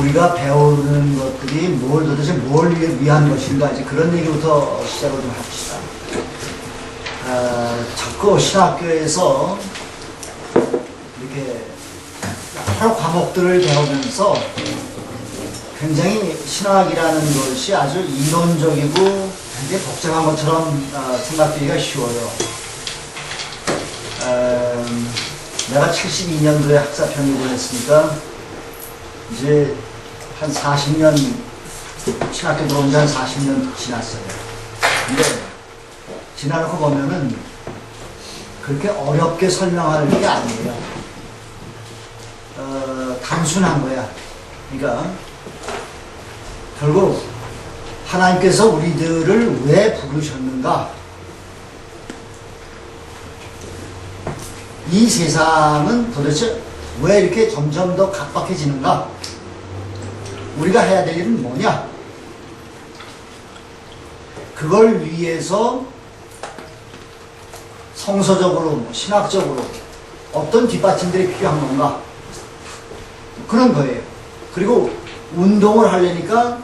우리가 배우는 것들이 도대체 뭘 위한 것인가, 이제 그런 얘기부터 시작을 좀 합시다. 자꾸 신학교에서 이렇게 여러 과목들을 배우면서 굉장히 신학이라는 것이 아주 이론적이고 굉장히 복잡한 것처럼 생각되기가 쉬워요. 내가 72년도에 학사 편입을 했으니까 이제 한 40년, 신학교 들어온 지 한 40년 지났어요. 근데 지나놓고 보면은 그렇게 어렵게 설명할 게 아니에요. 단순한 거야. 그러니까 결국 하나님께서 우리들을 왜 부르셨는가? 이 세상은 도대체 왜 이렇게 점점 더 각박해지는가? 우리가 해야 될 일은 뭐냐? 그걸 위해서 성서적으로, 신학적으로 어떤 뒷받침들이 필요한 건가? 그런 거예요. 그리고 운동을 하려니까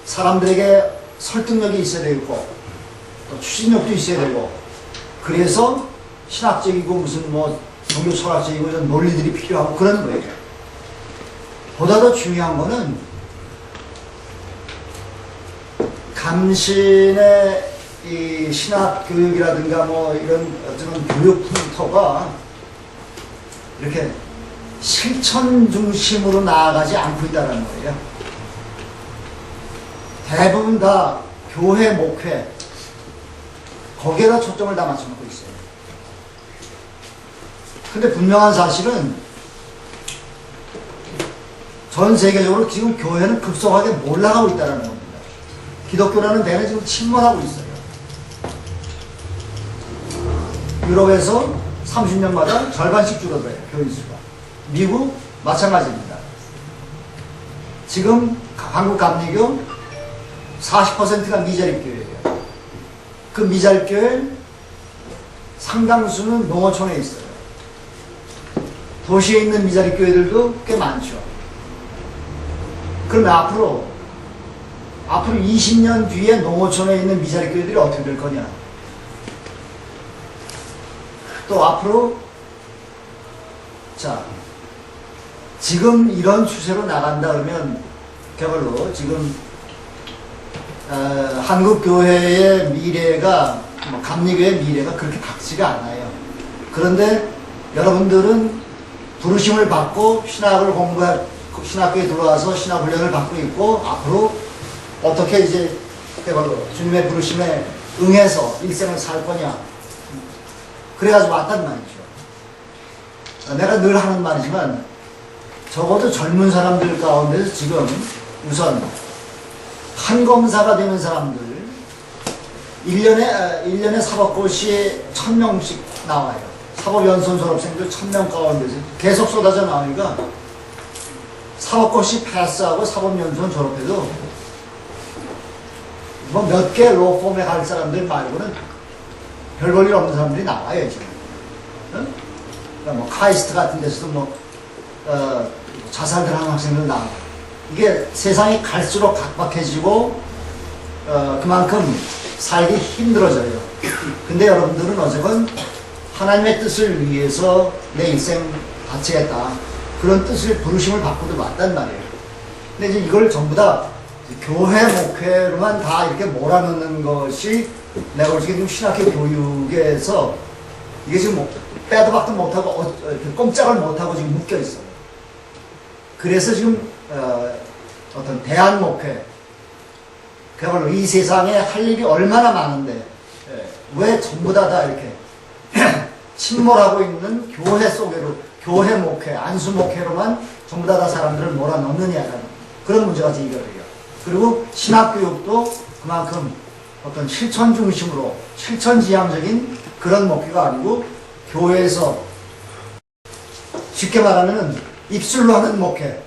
사람들에게 설득력이 있어야 되고 또 추진력도 있어야 되고, 그래서 신학적이고 무슨 뭐 종교 철학적이고 이런 논리들이 필요하고 그런 거예요. 보다 더 중요한 거는 감신의 이 신학 교육이라든가 뭐 이런 어떤 교육 풍토가 이렇게 실천 중심으로 나아가지 않고 있다는 거예요. 대부분 다 교회 목회, 거기에다 초점을 다 맞춰놓고 있어요. 근데 분명한 사실은 전 세계적으로 지금 교회는 급속하게 몰락하고 있다는 겁니다. 기독교라는 대는 지금 침몰하고 있어요. 유럽에서 30년마다 절반씩 줄어들어요, 교인 수가. 미국 마찬가지입니다. 지금 한국 감리교 40%가 미자립교회예요. 그 미자립교회 상당수는 농어촌에 있어요. 도시에 있는 미자립교회들도 꽤 많죠. 그러면 앞으로 20년 뒤에 농어촌에 있는 미자립교회들이 어떻게 될 거냐? 또 앞으로, 자, 지금 이런 추세로 나간다 그러면 그야말로 지금 한국 교회의 미래가, 감리교의 미래가 그렇게 밝지가 않아요. 그런데 여러분들은 부르심을 받고 신학을 신학교에 들어와서 신학 훈련을 받고 있고, 앞으로 어떻게 이제 그야말로 주님의 부르심에 응해서 일생을 살 거냐, 그래가지고 왔단 말이죠. 내가 늘 하는 말이지만 적어도 젊은 사람들 가운데서 지금 우선 판검사가 되는 사람들 1년에 사법고시에 1000명씩 나와요. 사법연수원 졸업생들 1000명 가운데서 계속 쏟아져 나오니까 사법고시 패스하고 사법연수원 졸업해도 뭐 몇 개 로펌에 갈 사람들 말고는 별 볼 일 없는 사람들이 나와요, 지금. 응? 그러니까 뭐 카이스트 같은 데서도 뭐 자살들 하는 학생들 나와요. 이게 세상이 갈수록 각박해지고 그만큼 살기 힘들어져요. 근데 여러분들은 어쨌건 하나님의 뜻을 위해서 내 일생 바치겠다, 그런 뜻을, 부르심을 받고도 왔단 말이에요. 근데 이제 이걸 전부 다 교회 목회로만 다 이렇게 몰아넣는 것이 내가 볼 때 지금 신학교 교육에서 이게 지금 뭐 빼도 박도 못하고 꼼짝을 못하고 지금 묶여 있어요. 그래서 지금 어떤 대안 목회, 그야말로 이 세상에 할 일이 얼마나 많은데 왜 전부 다 이렇게 침몰하고 있는 교회 속으로, 교회 목회, 안수 목회로만 전부 다 사람들을 몰아넣느냐라는 그런 문제가 제기돼요. 그리고 신학교육도 그만큼 어떤 실천 중심으로, 실천지향적인 그런 목회가 아니고 교회에서 쉽게 말하면 입술로 하는 목회,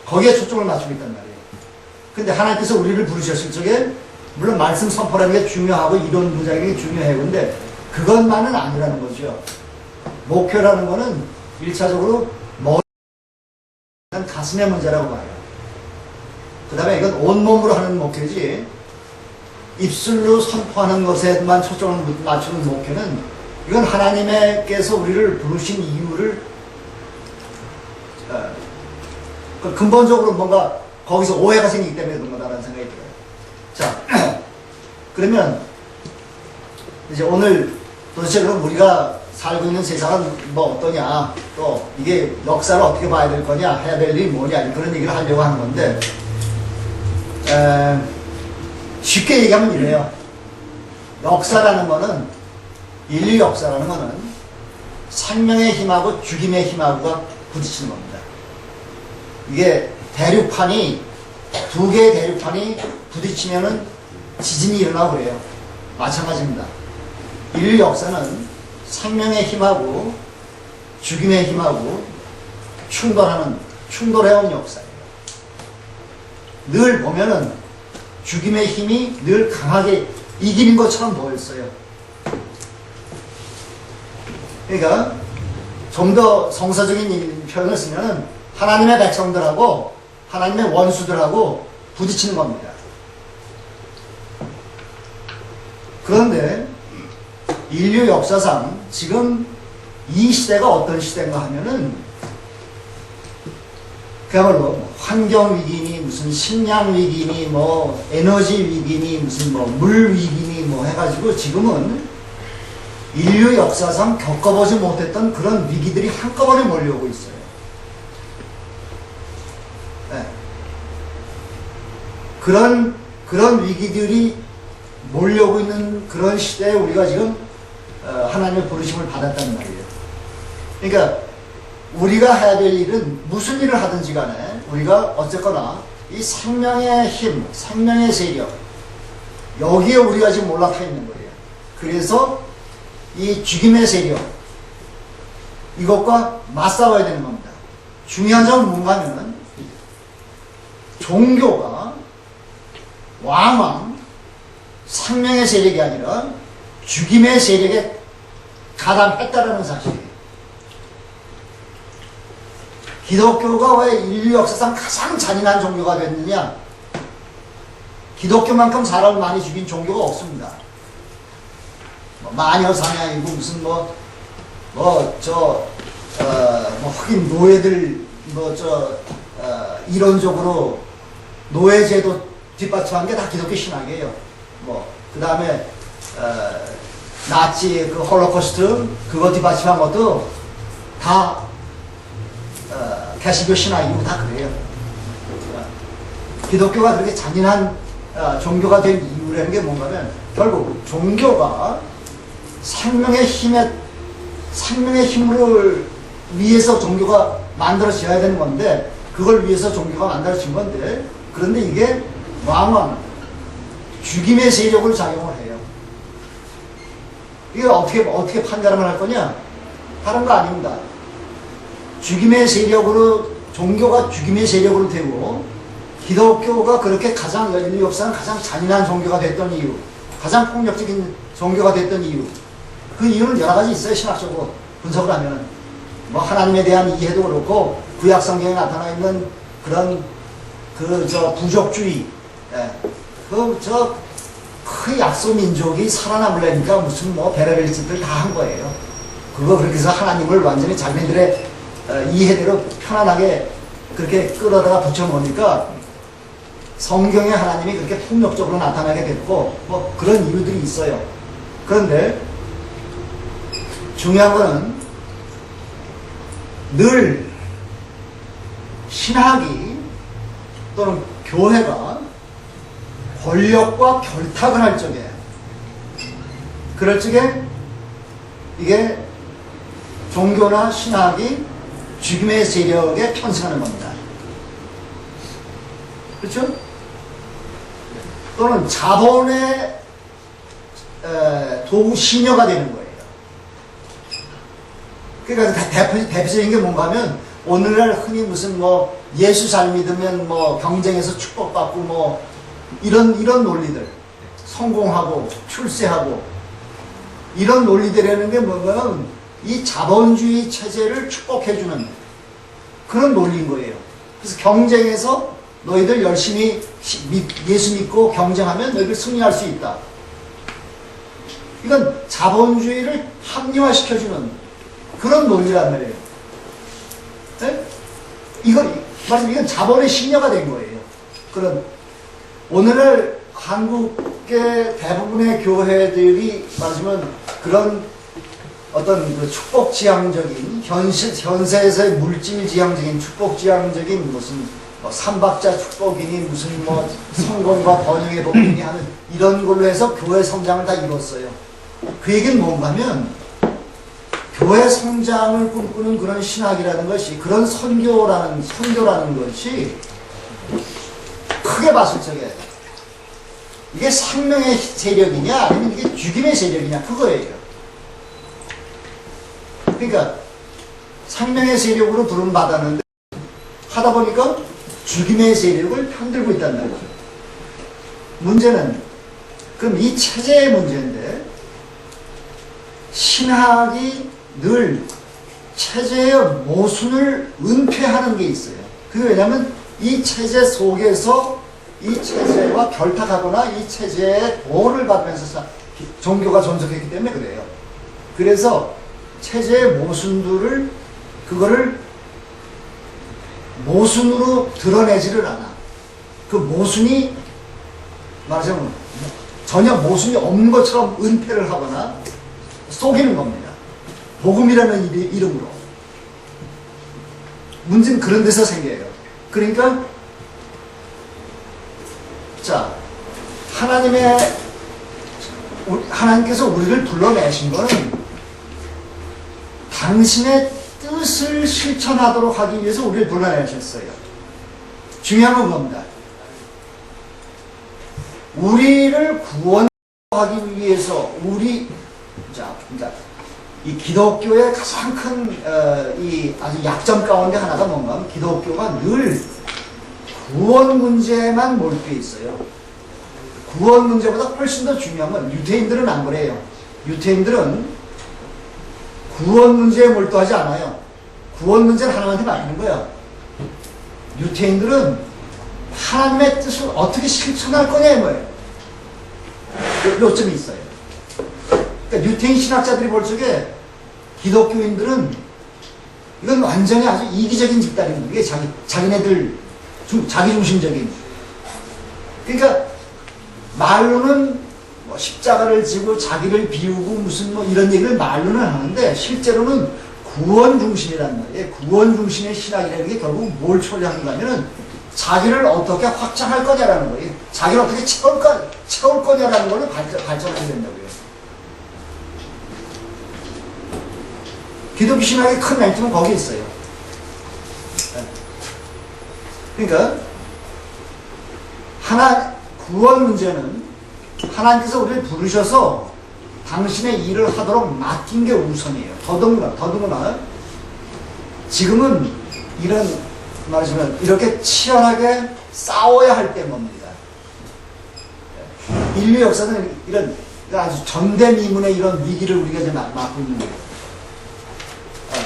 거기에 초점을 맞추고 있단 말이에요. 근데 하나님께서 우리를 부르셨을 적에 물론 말씀 선포라는 게 중요하고 이론 부작용이 중요해요. 근데 그것만은 아니라는 거죠. 목표라는 거는 1차적으로 난 가슴의 문제라고 봐요. 그 다음에 이건 온몸으로 하는 목회지, 입술로 선포하는 것에만 초점을 맞추는 목회는, 이건 하나님께서 우리를 부르신 이유를 근본적으로 뭔가 거기서 오해가 생기기 때문에 그런 거다라는 생각이 들어요. 자, 그러면 이제 오늘 도대체 그럼 우리가 살고 있는 세상은 뭐 어떠냐, 또 이게 역사를 어떻게 봐야 될 거냐, 해야 될 일이 뭐냐, 그런 얘기를 하려고 하는 건데, 쉽게 얘기하면 이래요. 역사라는 거는, 인류 역사라는 거는 생명의 힘하고 죽임의 힘하고가 부딪히는 겁니다. 이게 대륙판이, 두 개의 대륙판이 부딪히면은 지진이 일어나고 그래요. 마찬가지입니다. 인류 역사는 생명의 힘하고 죽임의 힘하고 충돌해온 역사예요. 늘 보면은 죽임의 힘이 늘 강하게 이기는 것처럼 보였어요. 그러니까 좀 더 성서적인 표현을 쓰면은 하나님의 백성들하고 하나님의 원수들하고 부딪히는 겁니다. 그런데 인류 역사상 지금 이 시대가 어떤 시대인가 하면은 그야말로 환경 위기니 무슨 식량 위기니 뭐 에너지 위기니 무슨 뭐 물 위기니 뭐 해가지고 지금은 인류 역사상 겪어보지 못했던 그런 위기들이 한꺼번에 몰려오고 있어요. 네. 그런 위기들이 몰려오고 있는 그런 시대에 우리가 지금 하나님의 부르심을 받았다는 말이에요. 그러니까 우리가 해야 될 일은 무슨 일을 하든지 간에 우리가 어쨌거나 이 생명의 힘, 생명의 세력, 여기에 우리가 지금 올라타 있는 거예요. 그래서 이 죽임의 세력, 이것과 맞싸워야 되는 겁니다. 중요한 점은 뭔가 하면은 종교가 왕왕 생명의 세력이 아니라 죽임의 세력에 가담했다라는 사실이에요. 기독교가 왜 인류 역사상 가장 잔인한 종교가 됐느냐? 기독교만큼 사람을 많이 죽인 종교가 없습니다. 뭐 마녀 사냥이고 무슨 흑인 노예들 이론적으로 노예제도 뒷받침한 게 다 기독교 신학이에요. 그 다음에 나치 그 홀로코스트 그거 뒷받침한 것도 다 개신교 신학이고 다 그래요. 기독교가 그렇게 잔인한 종교가 된 이유라는 게 뭔가면 결국 종교가 생명의 힘으로 위해서 종교가 만들어져야 되는 건데 그걸 위해서 종교가 만들어진 건데 그런데 이게 왕왕 죽임의 세력을 작용을 해요. 이게 어떻게 판가름을 할 거냐? 다른 거 아닙니다. 죽임의 세력으로 종교가 죽임의 세력으로 되고 기독교가 그렇게 인류 역사는 가장 잔인한 종교가 됐던 이유, 가장 폭력적인 종교가 됐던 이유, 그 이유는 여러 가지 있어요. 신학적으로 분석을 하면은 하나님에 대한 이해도 그렇고 구약 성경에 나타나 있는 그런 부족주의, 그 약소 민족이 살아남으려니까 무슨 별의별 짓들 다 한 거예요. 그거 그렇게 해서 하나님을 완전히 자기네들의 이해대로 편안하게 그렇게 끌어다가 붙여놓으니까 성경에 하나님이 그렇게 폭력적으로 나타나게 됐고 그런 이유들이 있어요. 그런데 중요한 거는 늘 신학이 또는 교회가 권력과 결탁을 할 적에 그럴 적에 이게 종교나 신학이 죽임의 세력에 편승하는 겁니다. 그렇죠? 또는 자본의 시녀가 되는 거예요. 그러니까 대표적인 게 뭔가 하면 오늘날 흔히 무슨 예수 잘 믿으면 경쟁에서 축복받고 이런 논리들, 성공하고 출세하고 이런 논리들이라는 게 뭔가는 이 자본주의 체제를 축복해주는 그런 논리인 거예요. 그래서 경쟁에서 너희들 열심히 예수 믿고 경쟁하면 너희들 승리할 수 있다. 이건 자본주의를 합리화시켜주는 그런 논리란 말이에요. 네? 이건 자본의 신녀가 된 거예요. 그런 오늘날 한국의 대부분의 교회들이 말하자면 그런 어떤 그 축복지향적인 현세에서의 물질지향적인 축복지향적인 무슨 뭐 삼박자 축복이니 무슨 뭐 성공과 번영의 복이니 하는 이런 걸로 해서 교회 성장을 다 이뤘어요. 그 얘기는 뭔가 하면 교회 성장을 꿈꾸는 그런 신학이라는 것이 그런 선교라는 것이 크게 봤을 적에 이게 생명의 세력이냐 아니면 이게 죽임의 세력이냐 그거예요. 그러니까 생명의 세력으로 부름받았는데 하다 보니까 죽임의 세력을 편들고 있단 말이죠. 문제는 그럼 이 체제의 문제인데 신학이 늘 체제의 모순을 은폐하는 게 있어요. 그게 왜냐하면 이 체제 속에서 이 체제와 결탁하거나 이 체제의 도를 받으면서 종교가 존속했기 때문에 그래요. 그래서 체제의 모순들을 그거를 모순으로 드러내지를 않아. 그 모순이 말하자면 전혀 모순이 없는 것처럼 은폐를 하거나 속이는 겁니다. 복음이라는 이름으로. 문제는 그런 데서 생겨요. 그러니까 자 하나님께서 우리를 불러내신 것은 당신의 뜻을 실천하도록 하기 위해서 우리를 불러내셨어요. 중요한 건 겁니다. 우리를 구원하기 위해서 이 기독교의 가장 큰 이 아주 약점 가운데 하나가 뭔가 하면 기독교가 늘 구원 문제만 몰두해 있어요. 구원 문제보다 훨씬 더 중요한 건 유태인들은 안 그래요. 유태인들은 구원 문제에 몰두하지 않아요. 구원 문제는 하나님한테 맡기는 거야. 유태인들은 하나님의 뜻을 어떻게 실천할 거냐 이 뭐예요. 요점이 있어요. 그러니까 유태인 신학자들이 볼 적에 기독교인들은 이건 완전히 아주 이기적인 집단입니다. 이게 자기네들 자기 중심적인. 그러니까 말로는 뭐 십자가를 지고 자기를 비우고 무슨 뭐 이런 얘기를 말로는 하는데 실제로는 구원 중심이란 말이에요. 구원 중심의 신학이라는 게 결국 뭘 초래하는가 하면은 자기를 어떻게 확장할 거냐라는 거예요. 자기를 어떻게 채울 거냐라는 걸로 발전하게 된다고요. 기독교 신학의 큰 맹점은 거기 있어요. 그러니까 구원 문제는 하나님께서 우리를 부르셔서 당신의 일을 하도록 맡긴 게 우선이에요. 더더구나 지금은 말하자면 이렇게 치열하게 싸워야 할 때입니다. 인류 역사는 이런 아주 전대미문의 이런 위기를 우리가 이제 맞고 있는 거예요.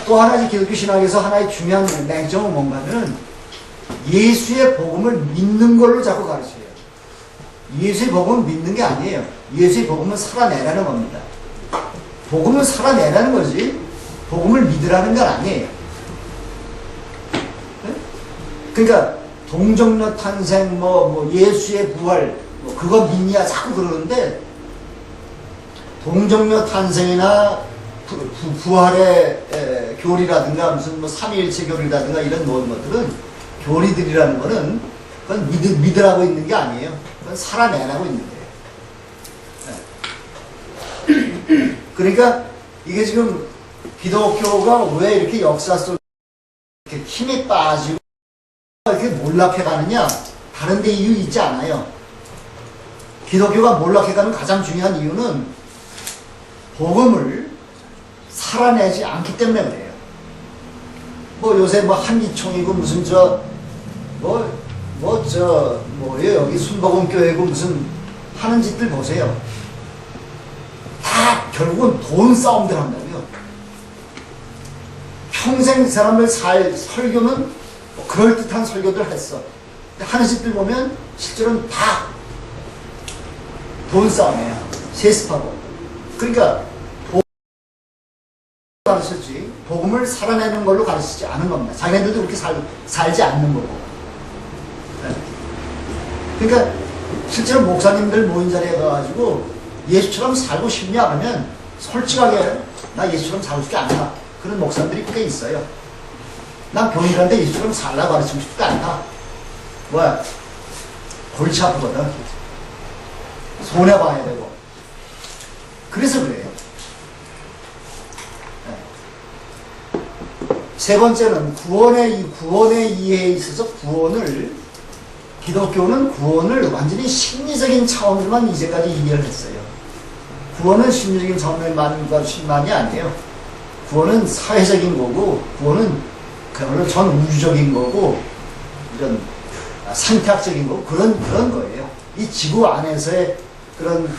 또 하나 기독교 신학에서 하나의 중요한 맹점은 뭔가 하면 예수의 복음을 믿는 걸로 자꾸 가르쳐요. 예수의 복음을 믿는 게 아니에요. 예수의 복음은 살아내라는 겁니다. 복음은 살아내라는 거지 복음을 믿으라는 건 아니에요. 네? 그러니까 동정녀 탄생 뭐 예수의 부활 뭐 그거 믿냐 자꾸 그러는데 동정녀 탄생이나 부활의 교리라든가 무슨 뭐 삼위일체 교리라든가 이런 것들은 교리들이라는 거는 그건 믿으라고 있는 게 아니에요. 그건 살아내라고 있는 거예요. 네. 그러니까 이게 지금 기독교가 왜 이렇게 역사 속에 이렇게 힘이 빠지고 이렇게 몰락해 가느냐 다른 데 이유 있지 않아요. 기독교가 몰락해 가는 가장 중요한 이유는 복음을 살아내지 않기 때문에 그래요. 뭐 요새 뭐 한기총이고 무슨 여기 순복음교회고 무슨 하는 짓들 보세요. 다 결국은 돈 싸움들 한다고요. 평생 사람을 설교는 뭐 그럴듯한 설교들 했어. 근데 하는 집들 보면 실제로는 다 돈 싸움이야. 세습하고. 그러니까 복음을 가르쳤지 복음을 살아내는 걸로 가르치지 않은 겁니다. 자기네들도 그렇게 살지 않는 거고. 네. 그러니까 실제로 목사님들 모인 자리에 가가지고 예수처럼 살고 싶냐 하면 솔직하게 나 예수처럼 살고 싶지 않다. 그런 목사님들이 꽤 있어요. 난 교인들한테 예수처럼 살라고 가르치고 싶지 않다. 뭐야? 골치 아프거든. 손해봐야 되고. 그래서 그래요. 네. 세 번째는 구원의 이해에 있어서 기독교는 구원을 완전히 심리적인 차원으로만 이제까지 이해를 했어요. 구원은 심리적인 차원만이 아니에요. 구원은 사회적인 거고, 구원은 그야말로 전 우주적인 거고, 이런 생태학적인 거고, 그런 거예요. 이 지구 안에서의 그런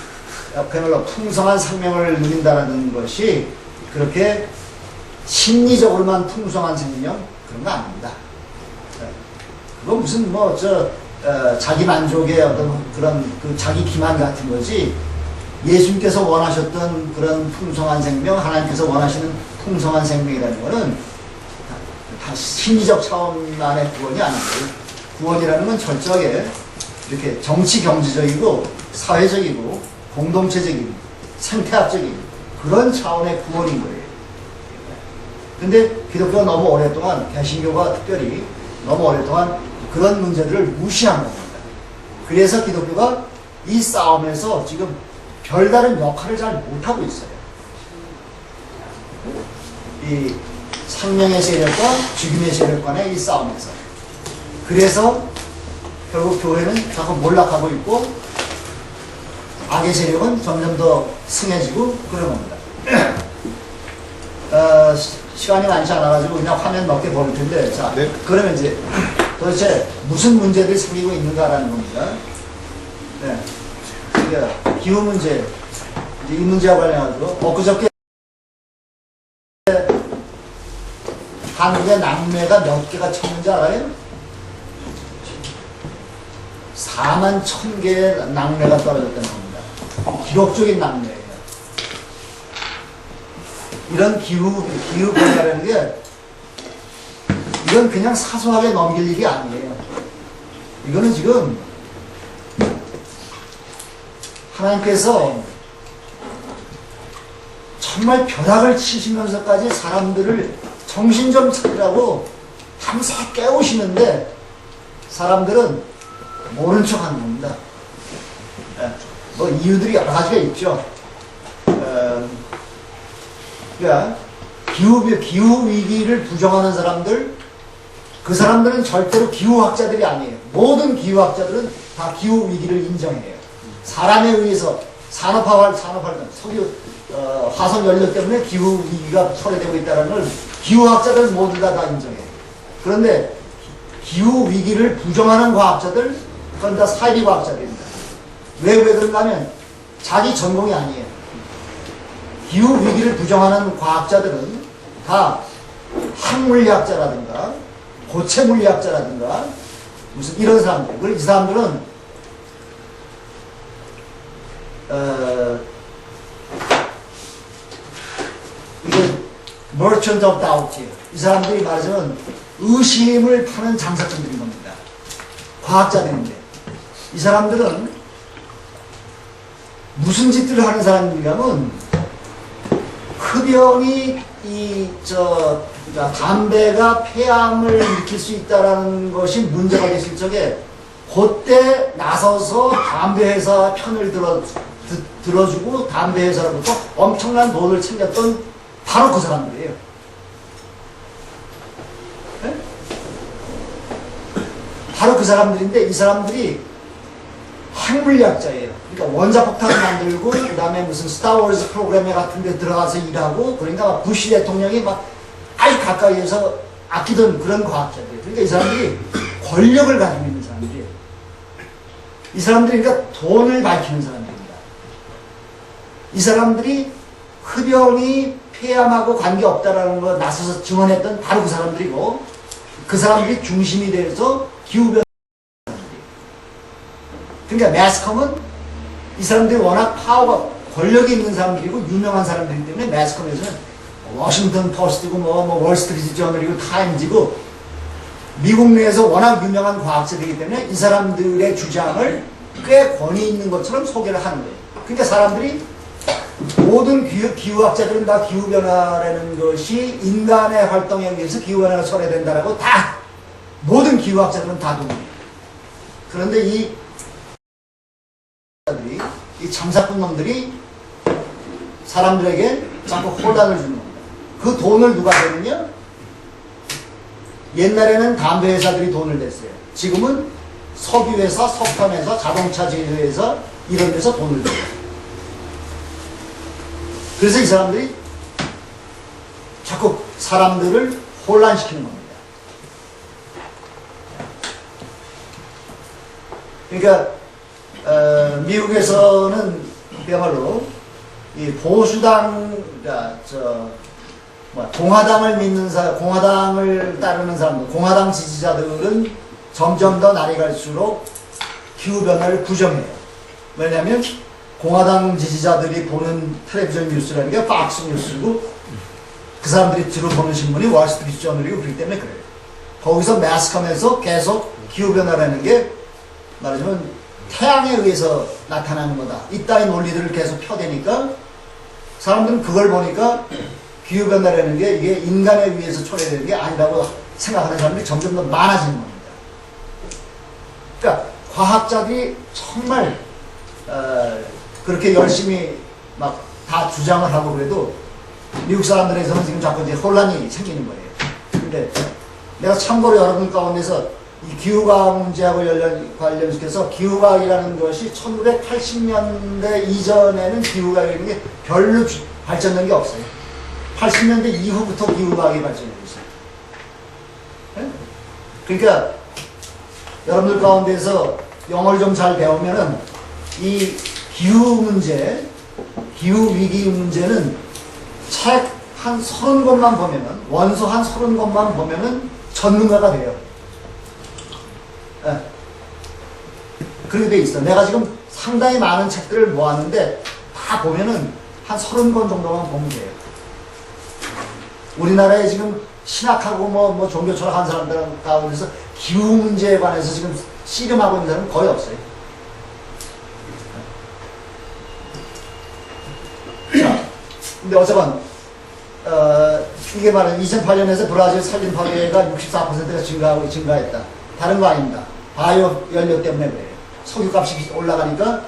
그야말로 풍성한 생명을 누린다는 것이 그렇게 심리적으로만 풍성한 생명? 그런 거 아닙니다. 그건 무슨 자기 만족의 어떤 그런 자기 기만 같은 거지, 예수님께서 원하셨던 그런 풍성한 생명, 하나님께서 원하시는 풍성한 생명이라는 것은 다 심리적 차원만의 구원이 아닌 거예요. 구원이라는 건 철저하게 이렇게 정치 경제적이고 사회적이고 공동체적인 생태학적인 그런 차원의 구원인 거예요. 근데 기독교가 너무 오랫동안, 개신교가 특별히 너무 오랫동안 그런 문제들을 무시한 겁니다. 그래서 기독교가 이 싸움에서 지금 별다른 역할을 잘 못하고 있어요. 이 생명의 세력과 죽음의 세력 간의 이 싸움에서. 그래서 결국 교회는 자꾸 몰락하고 있고 악의 세력은 점점 더 승해지고 그런 겁니다. 시간이 많지 않아가지고 그냥 화면 몇 개 보일 텐데, 자, 네. 그러면 이제 도대체 무슨 문제들이 생기고 있는가라는 겁니다. 네. 그러니까 기후 문제, 이 문제와 관련해가지고 엊그저께 한국의 낙뢰가 몇 개가 쳤는지 알아요? 4만 1,000개의 낙뢰가 떨어졌다는 겁니다. 기록적인 낙뢰예요. 이런 기후 변화라는 게 이건 그냥 사소하게 넘길 일이 아니에요. 이거는 지금 하나님께서 정말 벼락을 치시면서까지 사람들을 정신 좀 차리라고 밤새 깨우시는데 사람들은 모른 척 하는 겁니다. 뭐 이유들이 여러 가지가 있죠. 그러니까 기후 위기를 부정하는 사람들, 그 사람들은 절대로 기후학자들이 아니에요. 모든 기후학자들은 다 기후 위기를 인정해요. 사람에 의해서 산업화 석유 화석 연료 때문에 기후 위기가 초래되고 있다는 걸 기후학자들 모두 다 인정해요. 그런데 기후 위기를 부정하는 과학자들, 그건 다 사이비 과학자들입니다. 왜 그런가 하면 자기 전공이 아니에요. 기후 위기를 부정하는 과학자들은 다 항물리학자라든가 고체 물리학자라든가 무슨 이런 사람들. 그리고 이 사람들은 이게 merchant of doubt이에요. 이 사람들이 말하자면 의심을 파는 장사꾼들인 겁니다. 과학자들인데 이 사람들은 무슨 짓들을 하는 사람이냐면 흡연이 담배가 폐암을 일으킬 수 있다는 것이 문제가 됐을 적에 그때 나서서 담배 회사 편을 들어주고 담배 회사로부터 엄청난 돈을 챙겼던 바로 그 사람들이에요. 네? 바로 그 사람들인데 이 사람들이 핵물리학자예요. 그러니까 원자폭탄을 만들고 그 다음에 무슨 스타워즈 프로그램 같은 데 들어가서 일하고, 그러니까 부시 대통령이 막 아주 가까이에서 아끼던 그런 과학자들이에요. 그러니까 이 사람들이 권력을 가지고 있는 사람들이에요. 이 사람들이 그러니까 돈을 밝히는 사람들입니다. 이 사람들이 흡연이 폐암하고 관계없다라는 걸 나서서 증언했던 바로 그 사람들이고, 그 사람들이 중심이 돼서 기후변화. 그러니까 매스컴은 이 사람들이 워낙 파워가 권력이 있는 사람들이고 유명한 사람들이기 때문에 매스컴에서는 워싱턴 포스트고 뭐 월스트리트 저널이고 타임즈고 미국 내에서 워낙 유명한 과학자들이기 때문에 이 사람들의 주장을 꽤 권위 있는 것처럼 소개를 하는 거예요. 그러니까 사람들이 모든 기후학자들은 다 기후변화라는 것이 인간의 활동에 의해서 기후변화가 초래된다라고 다 모든 기후학자들은 다 동의해요. 그런데 이 참사꾼 놈들이 사람들에게 자꾸 혼란을 주는 겁니다. 그 돈을 누가 내느냐? 옛날에는 담배 회사들이 돈을 냈어요. 지금은 석유회사, 석탄회사, 자동차 제조회사 이런 데서 돈을 내요. 그래서 이 사람들이 자꾸 사람들을 혼란시키는 겁니다. 그러니까 미국에서는 그야말로 이 보수당, 공화당을 믿는 공화당을 따르는 사람들, 공화당 지지자들은 점점 더 날이 갈수록 기후변화를 부정해요. 왜냐하면 공화당 지지자들이 보는 텔레비전 뉴스라는 게 팍스 뉴스고 그 사람들이 주로 보는 신문이 월스트리트 저널이고 그렇기 때문에 그래요. 거기서 매스컴에서 계속 기후변화라는 게 말하자면 태양에 의해서 나타나는 거다. 이따위 논리들을 계속 펴대니까 사람들은 그걸 보니까 기후변화라는 게 이게 인간에 의해서 초래되는 게 아니라고 생각하는 사람들이 점점 더 많아지는 겁니다. 그러니까 과학자들이 정말 그렇게 열심히 막 다 주장을 하고 그래도 미국 사람들에서는 지금 자꾸 이제 혼란이 생기는 거예요. 근데 내가 참고로 여러분 가운데서 이 기후과학 문제하고 관련시켜서 기후과학이라는 것이 1980년대 이전에는 기후과학이라는 게 별로 발전된 게 없어요. 80년대 이후부터 기후과학이 발전되고 있어요. 네? 그러니까 여러분들 가운데서 영어를 좀 잘 배우면은 이 기후 문제, 기후 위기 문제는 책 한 30권만 보면은, 원서 한 30권만 보면은 전문가가 돼요. 네. 그렇게 돼 있어. 내가 지금 상당히 많은 책들을 모았는데 다 보면은 한 30권 정도만 보면 돼요. 우리나라에 지금 신학하고 뭐 종교 철학한 사람들 가운데서 기후 문제에 관해서 지금 씨름하고 있는 사람은 거의 없어요. 자, 근데 어쨌건 이게 말은 2008년에서 브라질 산림 파괴가 64%가 증가했다. 다른 거 아닙니다. 바이오 연료 때문에 그래요. 석유값이 올라가니까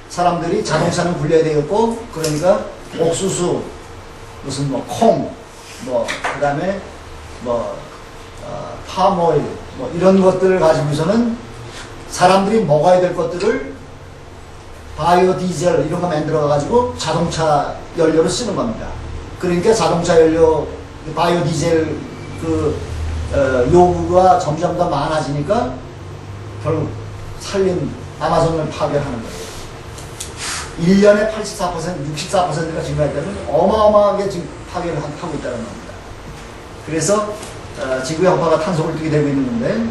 사람들이 자동차는 굴려야 되겠고, 그러니까 옥수수, 무슨 콩, 그 다음에 파모일, 이런 것들을 가지고서는 사람들이 먹어야 될 것들을 바이오 디젤 이런 거 만들어가지고 자동차 연료로 쓰는 겁니다. 그러니까 자동차 연료, 바이오 디젤 요구가 점점 더 많아지니까 결국 산림 아마존을 파괴하는 거예요. 1년에 84%, 64%가 증가했다면 어마어마하게 지금 파괴를 하고 있다는 겁니다. 그래서 지구의 한파가 탄소를 뜨게 되고 있는 건데,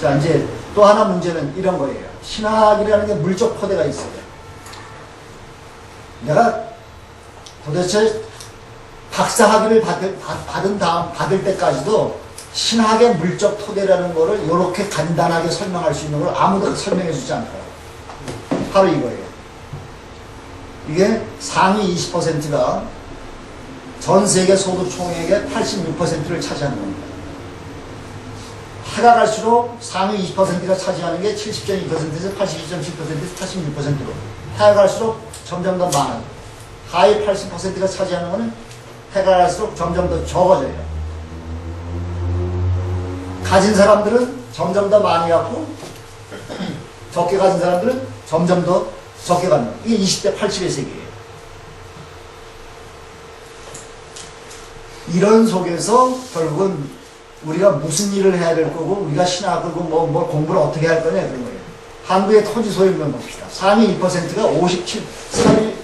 자, 이제 또 하나 문제는 이런 거예요. 신학이라는 게 물적 토대가 있어요. 내가 도대체 박사학위를 받을 때까지도 신학의 물적 토대라는 거를 이렇게 간단하게 설명할 수 있는 걸 아무도 설명해 주지 않더라고요. 바로 이거예요. 이게 상위 20%가 전 세계 소득 총액의 86%를 차지하는 겁니다. 해가 갈수록 상위 20%가 차지하는 게 70.2%에서 82.7%에서 86%로 해가 갈수록 점점 더 많은, 하위 80%가 차지하는 거는 해가 갈수록 점점 더 적어져요. 가진 사람들은 점점 더 많이 갖고 적게 가진 사람들은 점점 더 적게 갖는, 이게 20대 80의 세계예요. 이런 속에서 결국은 우리가 무슨 일을 해야 될 거고, 우리가 신학을 뭐 공부를 어떻게 할 거냐 그런 거예요. 한국의 토지 소유권 봅시다. 상위 2%가 57,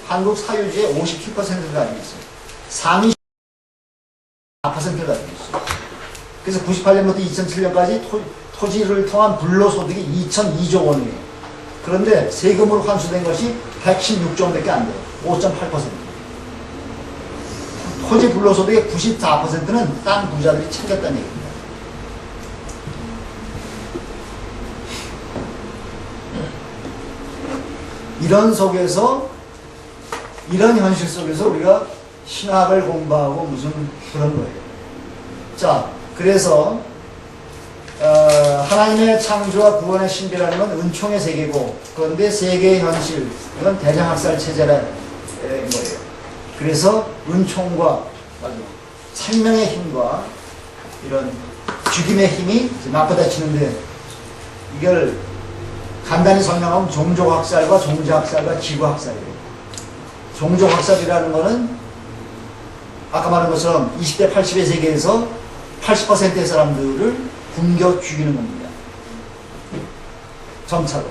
한국 사유지의 57%를 가지고 있어요. 상위 4%를 가지고 있어요. 그래서 98년부터 2007년까지 토지를 통한 불로소득이 2002조 원이에요. 그런데 세금으로 환수된 것이 116조 원밖에 안 돼요. 5.8%. 토지 불로소득의 94%는 땅 부자들이 챙겼다는 얘기입니다. 이런 속에서, 이런 현실 속에서 우리가 신학을 공부하고 무슨 그런 거예요. 자, 그래서 하나님의 창조와 구원의 신비라는 건 은총의 세계고, 그런데 세계의 현실, 이건 대장학살 체제라는 거예요. 그래서 은총과 생명의 힘과 이런 죽임의 힘이 맞받아치는데, 이걸 간단히 설명하면 종족학살과 종자학살과 지구학살이에요. 종족학살이라는 거는 아까 말한 것처럼 20대 80의 세계에서 80%의 사람들을 굶겨 죽이는 겁니다. 점차로.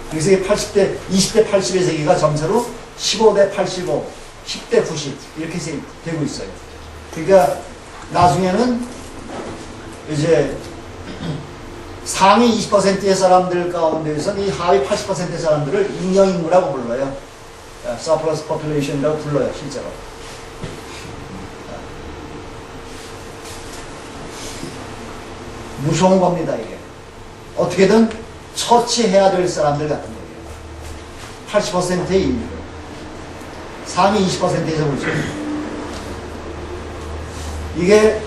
그래서 80대, 20대 80의 세계가 점차로 15대 85, 10대 90 이렇게 되고 있어요. 그러니까 나중에는 이제 상위 20%의 사람들 가운데에서 이 하위 80%의 사람들을 잉여인구라고 불러요. surplus population이라고 불러요, 실제로. 무서운 겁니다, 이게. 어떻게든 처치해야 될 사람들 같은 거예요. 80%의 인류. 상위 20%에서 보죠. 이게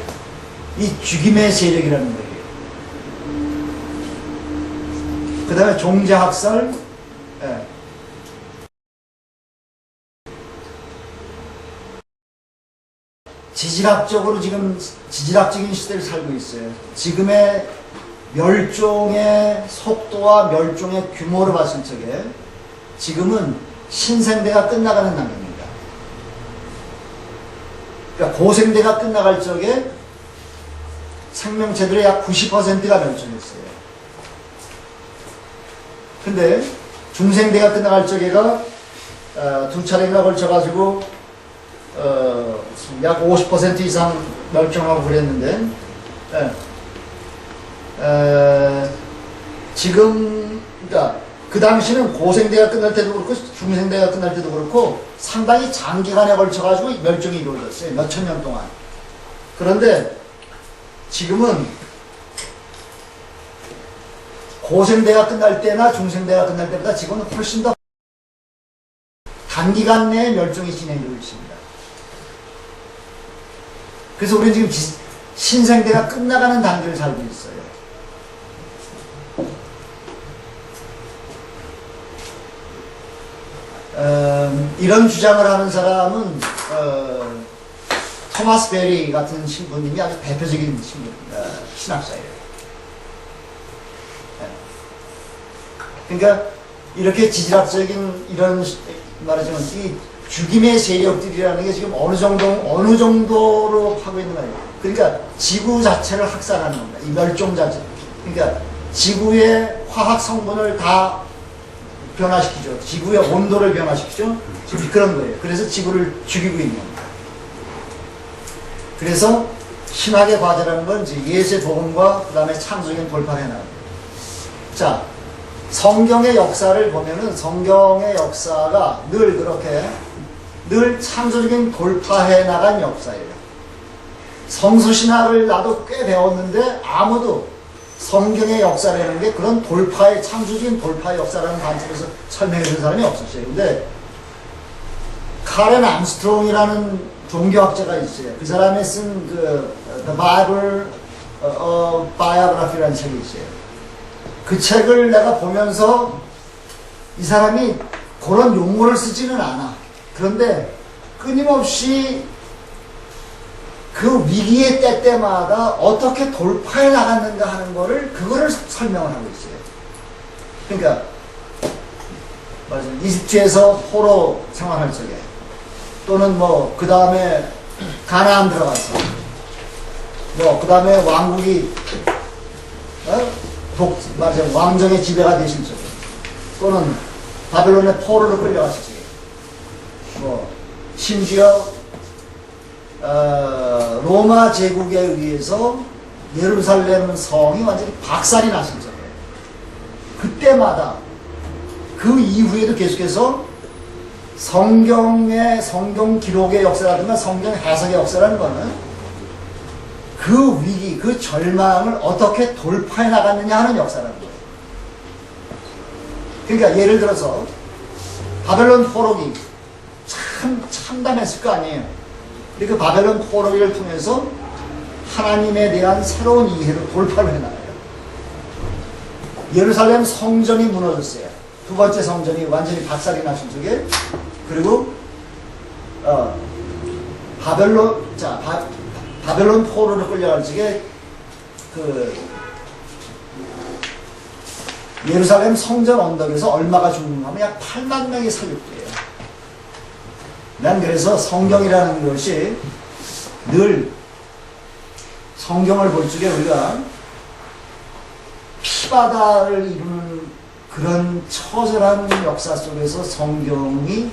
이 죽임의 세력이라는 거예요. 그 다음에 종자학살, 예. 지질학적으로 지금 지질학적인 시대를 살고 있어요. 지금의 멸종의 속도와 멸종의 규모를 봤을 적에 지금은 신생대가 끝나가는 단계입니다. 그러니까 고생대가 끝나갈 적에 생명체들의 약 90%가 멸종했어요. 근데 중생대가 끝나갈 적에가 두 차례가 걸쳐가지고 약 50% 이상 멸종하고 그랬는데, 지금, 그러니까 그 당시는 고생대가 끝날 때도 그렇고 중생대가 끝날 때도 그렇고 상당히 장기간에 걸쳐가지고 멸종이 이루어졌어요. 몇천 년 동안. 그런데 지금은 고생대가 끝날 때나 중생대가 끝날 때보다 지금은 훨씬 더 단기간 내에 멸종이 진행되고 있습니다. 그래서 우리는 지금 신생대가 끝나가는 단계를 살고 있어요. 이런 주장을 하는 사람은 토마스 베리 같은 신부님이 아주 대표적인 신학자예요. 그러니까 이렇게 지질학적인 이런 말하자면 이 죽임의 세력들이라는 게 지금 어느 정도로 하고 있는 거예요. 그러니까 지구 자체를 학살하는 겁니다. 이 멸종 자체. 그러니까 지구의 화학 성분을 다 변화시키죠. 지구의 온도를 변화시키죠. 지금 그런 거예요. 그래서 지구를 죽이고 있는 겁니다. 그래서 신학의 과제라는 건 이제 예수의 복음과 그 다음에 창조적인 돌파를 해나갑니다. 자, 성경의 역사를 보면은 성경의 역사가 늘 그렇게 늘 창조적인 돌파해 나간 역사예요. 성서신학을 나도 꽤 배웠는데 아무도 성경의 역사라는 게 그런 돌파의 창조적인 돌파의 역사라는 관점에서 설명해 준 사람이 없었어요. 근데 카렌 암스트롱이라는 종교학자가 있어요. 그 사람이 쓴 그 The Bible Biography라는 책이 있어요. 그 책을 내가 보면서 이 사람이 그런 용어를 쓰지는 않아. 그런데 끊임없이 그 위기의 때마다 어떻게 돌파해 나갔는가 하는 거를 그거를 설명을 하고 있어요. 그러니까 맞아요. 이집트에서 포로 생활할 적에 또는 뭐 그 다음에 가나안 들어가서 뭐 그 다음에 왕국이 맞아요. 왕정의 지배가 되실 적에 또는 바벨론의 포로로 끌려갔을 적에 뭐 심지어 로마 제국에 의해서 예루살렘 성이 완전히 박살이 났을 적에 그때마다 그 이후에도 계속해서 성경 기록의 역사라든가 성경 해석의 역사라는 거는 그 위기, 그 절망을 어떻게 돌파해 나갔느냐 하는 역사라는 거예요. 그러니까 예를 들어서 바벨론 포로기 참 참담했을 거 아니에요. 근데 그 바벨론 포로기를 통해서 하나님에 대한 새로운 이해로 돌파를 해나가요. 예루살렘 성전이 무너졌어요. 두 번째 성전이 완전히 박살이 나신 속에. 그리고 바벨론 포로로 끌려갈 적에 그 예루살렘 성전 언덕에서 얼마가 죽는가면 약 8만 명이 살육돼요. 난 그래서 성경이라는 것이 늘 성경을 볼 적에 우리가 피바다를 이루는 그런 처절한 역사 속에서 성경이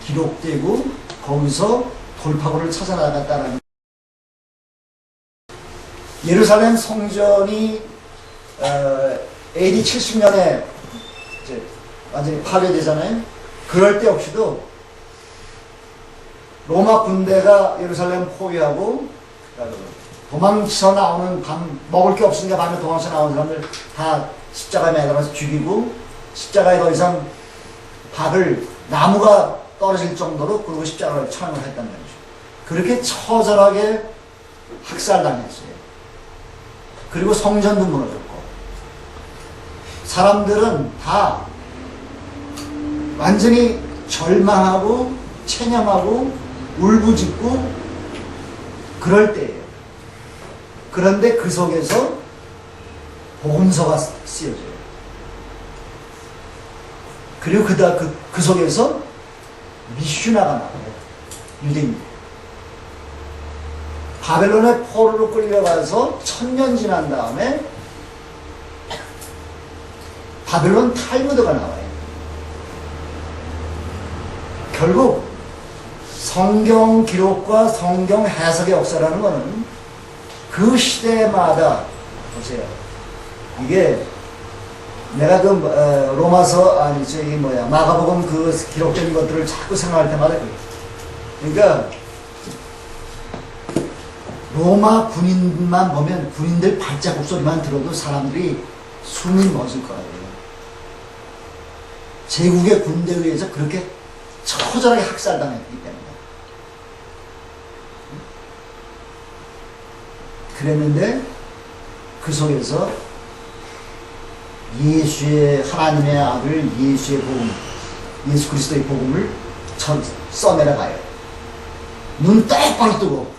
기록되고 거기서 돌파구를 찾아 나갔다는 예루살렘 성전이 AD 70년에 이제 완전히 파괴되잖아요. 그럴 때 역시도 로마 군대가 예루살렘 포위하고 도망쳐 나오는 먹을 게 없으니까 밤에 도망쳐 나오는 사람들 다 십자가에 매달아서 죽이고 십자가에 더 이상 나무가 떨어질 정도로 그리고 십자가를 처형을 했단 말이죠. 그렇게 처절하게 학살당했어요. 그리고 성전도 무너졌고 사람들은 다 완전히 절망하고 체념하고 울부짖고 그럴 때예요. 그런데 그 속에서 복음서가 쓰여져요. 그리고 그 속에서 미슈나가 나와요. 유대인. 바벨론의 포로로 끌려가서 1000년 지난 다음에 바벨론 탈무드가 나와요. 결국 성경 기록과 성경 해석의 역사라는 것은 그 시대마다 보세요. 이게 내가 마가복음 그 기록적인 것들을 자꾸 생각할 때마다 그러니까 로마 군인만 보면 군인들 발자국 소리만 들어도 사람들이 숨이 멎을 거예요. 제국의 군대에 의해서 그렇게 처절하게 학살당했기 때문에. 그랬는데 그 속에서 하나님의 아들 예수의 복음, 예수 그리스도의 복음을 써내려가요. 눈 똑바로 뜨고.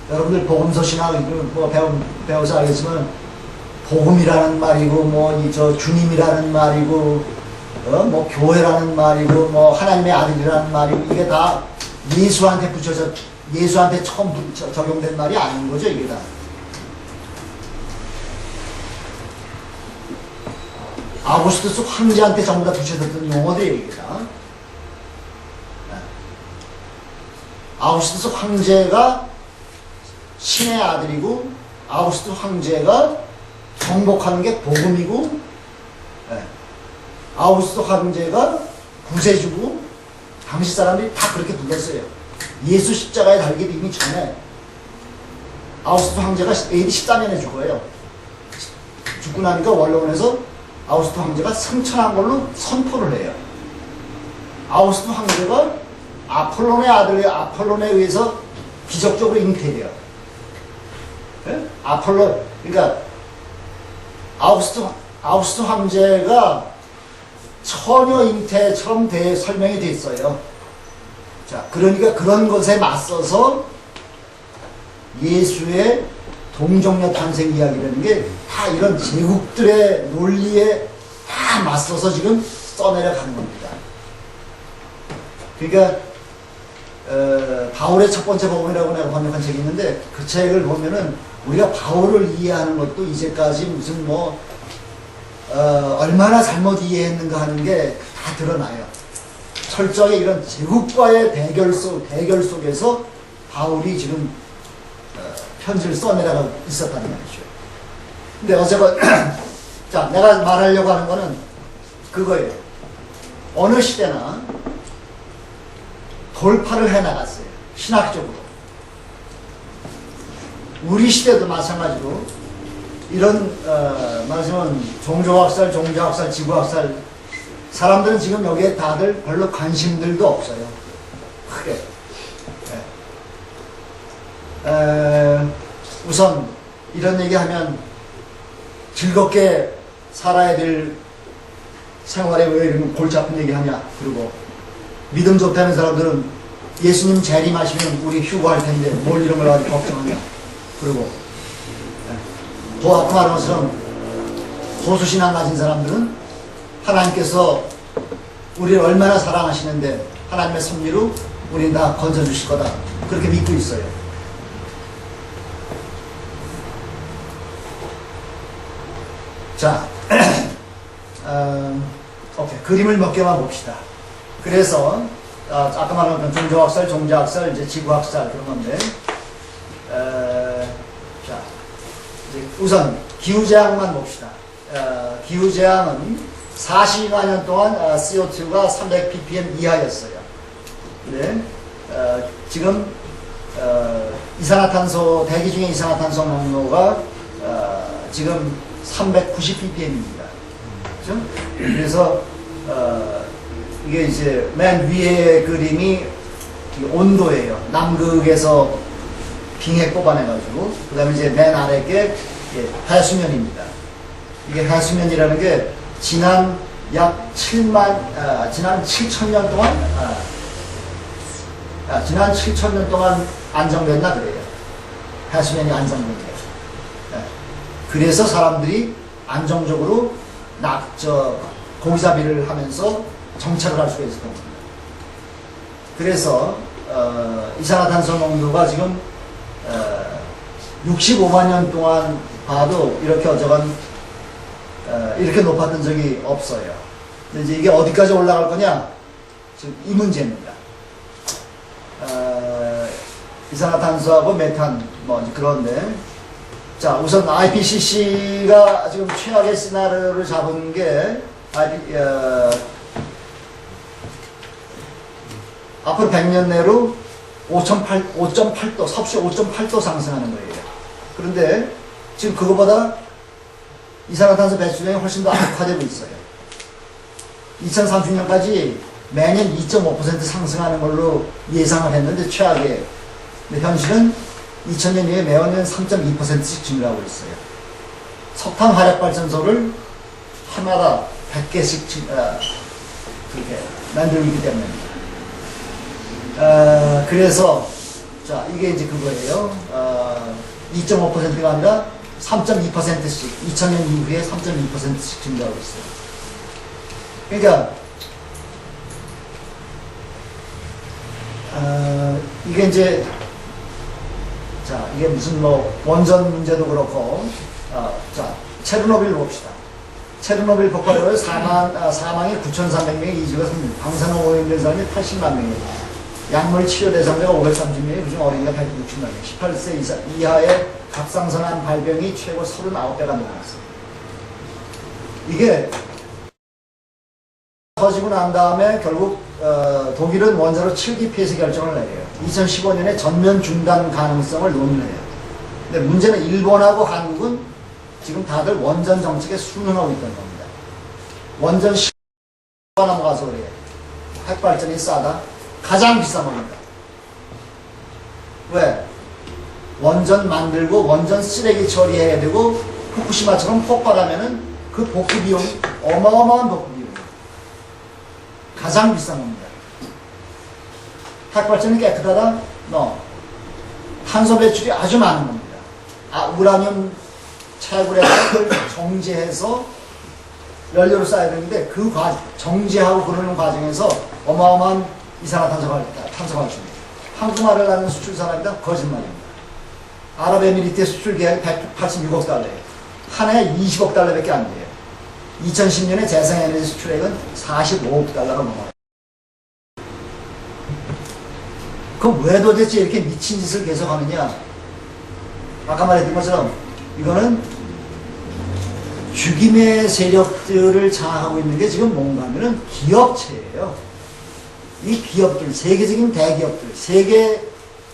여러분들 복음서 신학 배워서 알겠지만 복음이라는 말이고 주님이라는 말이고 교회라는 말이고 하나님의 아들이라는 말이고 이게 다 예수한테 처음 적용된 말이 아닌 거죠. 이게 다 아우구스투스 황제한테 전부 다 붙여졌던 용어들이에요. 이게 다 아우구스투스 황제가 신의 아들이고 아우구스투스 황제가 정복하는 게 복음이고 아우구스투스 황제가 구세주고 당시 사람들이 다 그렇게 불렀어요. 예수 십자가에 달기도 이미 전에 아우구스투스 황제가 AD 14년에 죽어요. 죽고 나니까 원로원에서 아우구스투스 황제가 승천한 걸로 선포를 해요. 아우구스투스 황제가 아폴론의 아들의 아폴론에 의해서 기적적으로 잉태돼요. 그러니까 아우구스투스 황제가 처녀 잉태처럼 설명이 돼 있어요. 자, 그러니까 그런 것에 맞서서 예수의 동정녀 탄생 이야기라는 게 다 이런 제국들의 논리에 다 맞서서 지금 써내려가는 겁니다. 그러니까 바울의 첫 번째 복음이라고 내가 번역한 책이 있는데 그 책을 보면은 우리가 바울을 이해하는 것도 이제까지 무슨 얼마나 잘못 이해했는가 하는 게 다 드러나요. 철저하게 이런 제국과의 대결 속에서 바울이 지금 편지를 써내려가고 있었다는 말이죠. 근데 어제가 자, 내가 말하려고 하는 거는 그거예요. 어느 시대나 돌파를 해나갔어요. 신학적으로. 우리 시대도 마찬가지로 이런 말하자면 종교학살, 종교학살, 지구학살 사람들은 지금 여기에 다들 별로 관심들도 없어요. 크게. 우선 이런 얘기하면 즐겁게 살아야 될 생활에 왜 이런 골치 아픈 얘기하냐. 그리고 믿음 좋다는 사람들은 예수님 재림하시면 우리 휴거할 텐데 뭘 이런 걸 가지고 걱정하냐. 그리고 더 아까 말한 것처럼 소수신앙 가진 사람들은 하나님께서 우리를 얼마나 사랑하시는데 하나님의 섭리로 우리는 다 건져주실 거다. 그렇게 믿고 있어요. 자, 오케이. 그림을 몇 개만 봅시다. 그래서 아까 말한 종교학살, 종자학살, 이제 지구학살 그런 건데, 자, 이제 우선 기후재앙만 봅시다. 기후재앙은 42만 년 동안 CO2가 300 ppm 이하였어요. 근데 지금 이산화탄소 대기 중에 이산화탄소 농도가 지금 390 ppm입니다. 그렇죠? 그래서 이게 이제 맨 위에 그림이 온도예요. 남극에서 빙해 뽑아내가지고 그 다음에 이제 맨 아래 게 해수면입니다. 이게 해수면이라는 게 지난 약 7,000년 동안 지난 7,000년 동안 안정됐나 그래요. 해수면이 안정된 게. 그래서 사람들이 안정적으로 고기잡이를 하면서 정착을 할 수가 있었던 겁니다. 그래서 이산화탄소 농도가 지금 65만 년 동안 봐도 이렇게 어저건 이렇게 높았던 적이 없어요. 근데 이제 이게 어디까지 올라갈 거냐? 지금 이 문제입니다. 이산화탄소하고 메탄 뭐 그런데 자, 우선 IPCC가 지금 최악의 시나리오를 잡은 게 앞으로 100년 내로 5.8도, 섭씨 5.8도 상승하는 거예요. 그런데 지금 그거보다 이산화탄소 배출량이 훨씬 더 악화되고 있어요. 2030년까지 매년 2.5% 상승하는 걸로 예상을 했는데 최악의. 근데 현실은 2000년 이후에 매년 3.2%씩 증가하고 있어요. 석탄 화력발전소를 하나당 100개씩 그렇게 만들고 있기 때문입니다. 그래서 자 이게 이제 그거예요. 2.5%가 아니라 3.2%씩 2000년 이후에 3.2%씩 증가하고 있어요. 그러니까 이게 이제 자 이게 무슨 뭐 원전 문제도 그렇고 자 체르노빌 봅시다. 체르노빌 폭발로 사망이 9,300명이 이주가 생깁니다. 방사능 오염 된 사람이 80만 명이에요. 약물 치료 대상자가 530명이 그중 어린이가 160만 명. 18세 이하의 갑상선암 발병이 최고 39배가 늘어났어요. 이게 터지고 난 다음에 결국 독일은 원자로 7기 폐쇄 결정을 내려요. 2015년에 전면 중단 가능성을 논의해요. 근데 문제는 일본하고 한국은 지금 다들 원전 정책에 순응하고 있다는 겁니다. 원전 넘어가서 그래요. 핵발전이 싸다. 가장 비싼 겁니다. 왜? 원전 만들고 원전 쓰레기 처리해야 되고 후쿠시마처럼 폭발하면은 그 복구 비용이 어마어마한 복구 비용. 가장 비싼 겁니다. 핵발전이 깨끗하다? No. 탄소 배출이 아주 많은 겁니다. 우라늄 채굴해서 그걸 정제해서 연료를 쌓아야 되는데 그 정제하고 그러는 과정에서 어마어마한 이산화탄소가 발생합니다. 한국말을 하는 수출사람이다? 거짓말입니다. 아랍에미리트의 수출 계약이 186억 달러예요. 한 해에 20억 달러밖에 안 돼요. 2010년에 재생에너지 수출액은 45억 달러가 넘어요. 그럼 왜 도대체 이렇게 미친 짓을 계속 하느냐? 아까 말했던 것처럼 이거는 죽임의 세력들을 장악하고 있는 게 지금 뭔가 하면은 기업체예요. 이 기업들, 세계적인 대기업들, 세계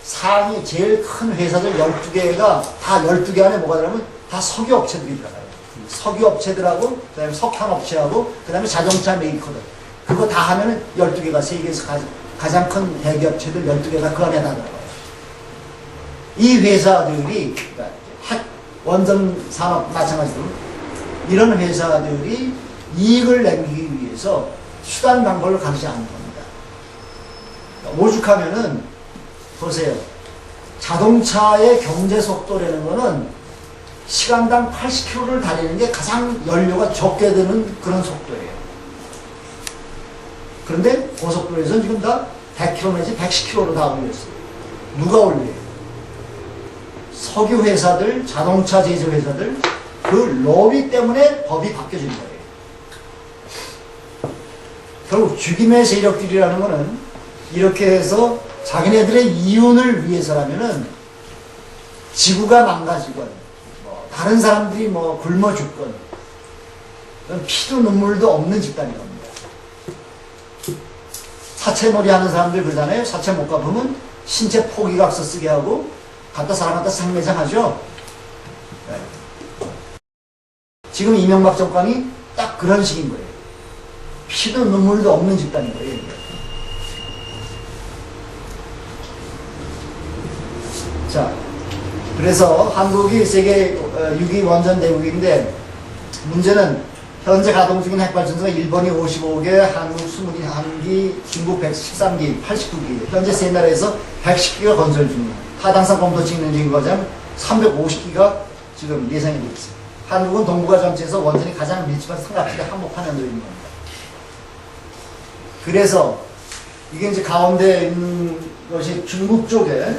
상위 제일 큰 회사들 12개가 다 12개 안에 뭐가 들어가면 다 석유업체들이 들어가요. 석유업체들하고 그 다음에 석탄업체하고 그 다음에 자동차 메이커들. 그거 다 하면은 12개가 세계에서 가장 큰 대기업체들 12개가 그 안에 다 들어가요. 이 회사들이 그러니까 핵 원전 산업 마찬가지로 이런 회사들이 이익을 남기기 위해서 수단 방법을 가리지 않는 겁니다. 오죽하면은 보세요. 자동차의 경제 속도라는 거는 시간당 80km를 달리는 게 가장 연료가 적게 드는 그런 속도예요. 그런데 고속도로에서는 지금 다 100km 내지 110km로 다 올렸어요. 누가 올려요? 석유 회사들, 자동차 제조 회사들, 그 로비 때문에 법이 바뀌어진 거예요. 결국 죽임의 세력들이라는 거는 이렇게 해서 자기네들의 이윤을 위해서라면은 지구가 망가지건, 뭐 다른 사람들이 뭐 굶어 죽건, 피도 눈물도 없는 집단인 겁니다. 사채놀이 하는 사람들 그러잖아요. 사채 못 갚으면 신체 포기각서 쓰게 하고 갖다 사람 갖다 상매장하죠. 네. 지금 이명박 정권이 딱 그런 식인 거예요. 피도 눈물도 없는 집단인 거예요. 자, 그래서 한국이 세계 6위 원전 대국인데 문제는 현재 가동 중인 핵발전소가 일본이 55개, 한국 21기, 중국 113기, 89기, 현재 세 나라에서 110기가 건설 중이에요. 타당성 검토 진행 중인 거자면 350기가 지금 예상이 되고 있어요. 한국은 동북아 전체에서 원전이 가장 밀집한 삼각지대 한복판에 놓여 있는 겁니다. 그래서 이게 이제 가운데 있는 것이 중국 쪽에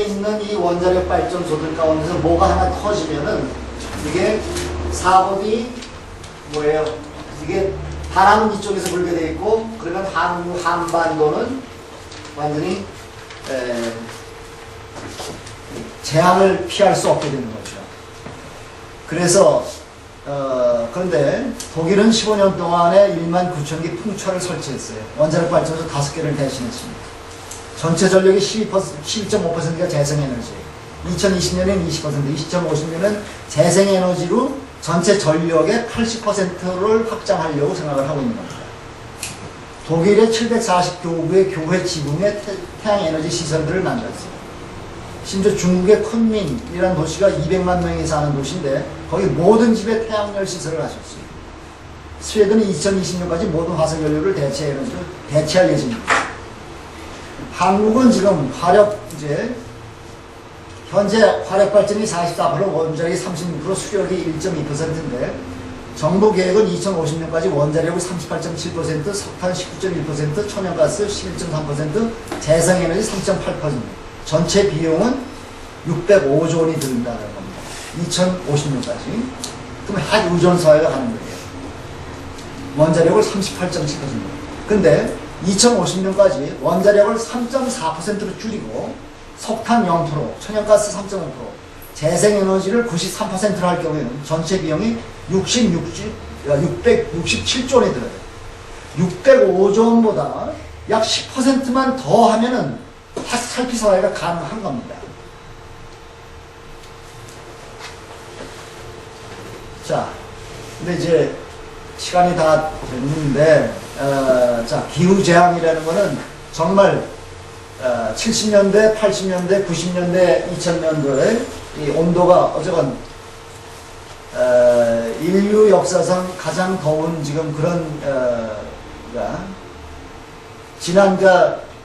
있는 이 원자력 발전소들 가운데서 뭐가 하나 터지면은 이게 사고이 뭐예요? 이게 바람은 이쪽에서 불게 돼 있고 그러면 한반도는 완전히 재앙을 피할 수 없게 되는 거죠. 그래서 그런데 독일은 15년 동안에 19,000기 풍차를 설치했어요. 원자력 발전소 5개를 대신했습니다. 전체 전력의 12.5%가 재생에너지예요. 2020년엔 20%, 2050년은 재생에너지로 전체 전력의 80%를 확장하려고 생각을 하고 있는 겁니다. 독일의 740교구의 교회 지붕에 태양에너지 시설들을 만들었어요. 심지어 중국의 쿤민이라는 도시가 200만 명이 사는 도시인데 거기 모든 집에 태양열 시설을 하셨어요. 스웨덴은 2020년까지 모든 화석연료를 대체할 예정입니다. 한국은 지금 현재 화력 발전이 44%, 원자력이 36%, 수력이 1.2%인데 정부 계획은 2050년까지 원자력을 38.7%, 석탄 19.1%, 천연가스 11.3%, 재생에너지 3.8%. 전체 비용은 605조 원이 든다는 겁니다. 2050년까지. 그럼 핵 의존 사회가 가는 거예요. 원자력을 38.7%. 근데 2050년까지 원자력을 3.4%로 줄이고 석탄 0%, 천연가스 3.5%, 재생에너지를 93%로 할 경우에는 전체 비용이 667조 원이 들어요. 605조 원보다 약 10%만 더 하면은 핵 탈피 사회가 가능한 겁니다. 자, 근데 이제 시간이 다 됐는데, 자, 기후재앙이라는 거는 정말 70년대, 80년대, 90년대, 2000년도에 이 온도가 어쨌건 인류 역사상 가장 더운 지금 그런 지난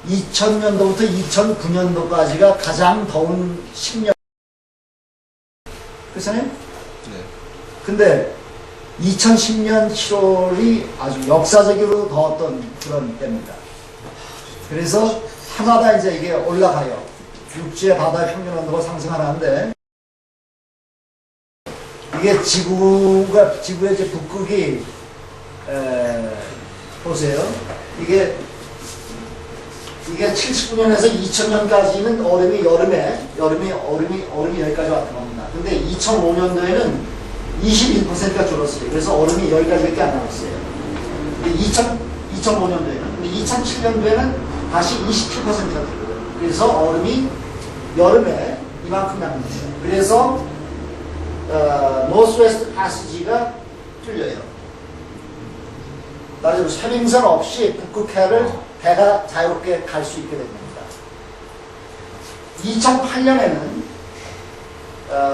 2000년도부터 2009년도까지가 가장 더운 10년. 그렇잖아요? 네. 근데 2010년 7월이 아주 역사적으로 더웠던 그런 때입니다. 그래서 해마다 이제 이게 올라가요. 육지의 바다의 평균 온도가 상승하는데 이게 지구의 이제 북극이 보세요. 이게 이게 79년에서 2000년까지는 얼음이 여기까지 왔던 겁니다. 근데 2005년도에는 21%가 줄었어요. 그래서 얼음이 여기까지밖에 안 남았어요. 근데 2005년도에는. 근데 2007년도에는 다시 27%가 줄어요. 그래서 얼음이 여름에 이만큼 남습니다. 그래서 노스웨스트 파시지가 뚫려요. 따라서 쇄빙선 없이 북극해를 배가 자유롭게 갈 수 있게 됩니다. 2008년에는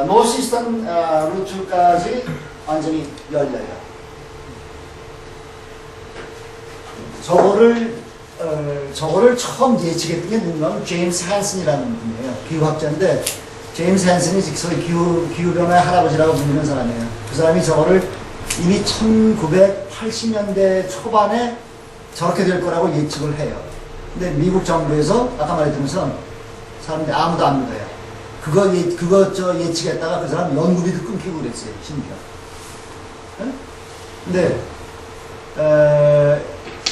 노스이스턴 루트까지 완전히 열려요. 저거를 처음 예측했던 게 누군가는 제임스 핸슨이라는 분이에요. 기후학자인데 제임스 핸슨이 소위 기후변화의 할아버지라고 불리는 사람이에요. 그 사람이 저거를 이미 1980년대 초반에 저렇게 될 거라고 예측을 해요. 근데 미국 정부에서 아까 말했던 것처럼 사람들이 아무도 안 믿어요. 그거 예측했다가 그 사람 연구비도 끊기고 그랬어요. 심지어. 근데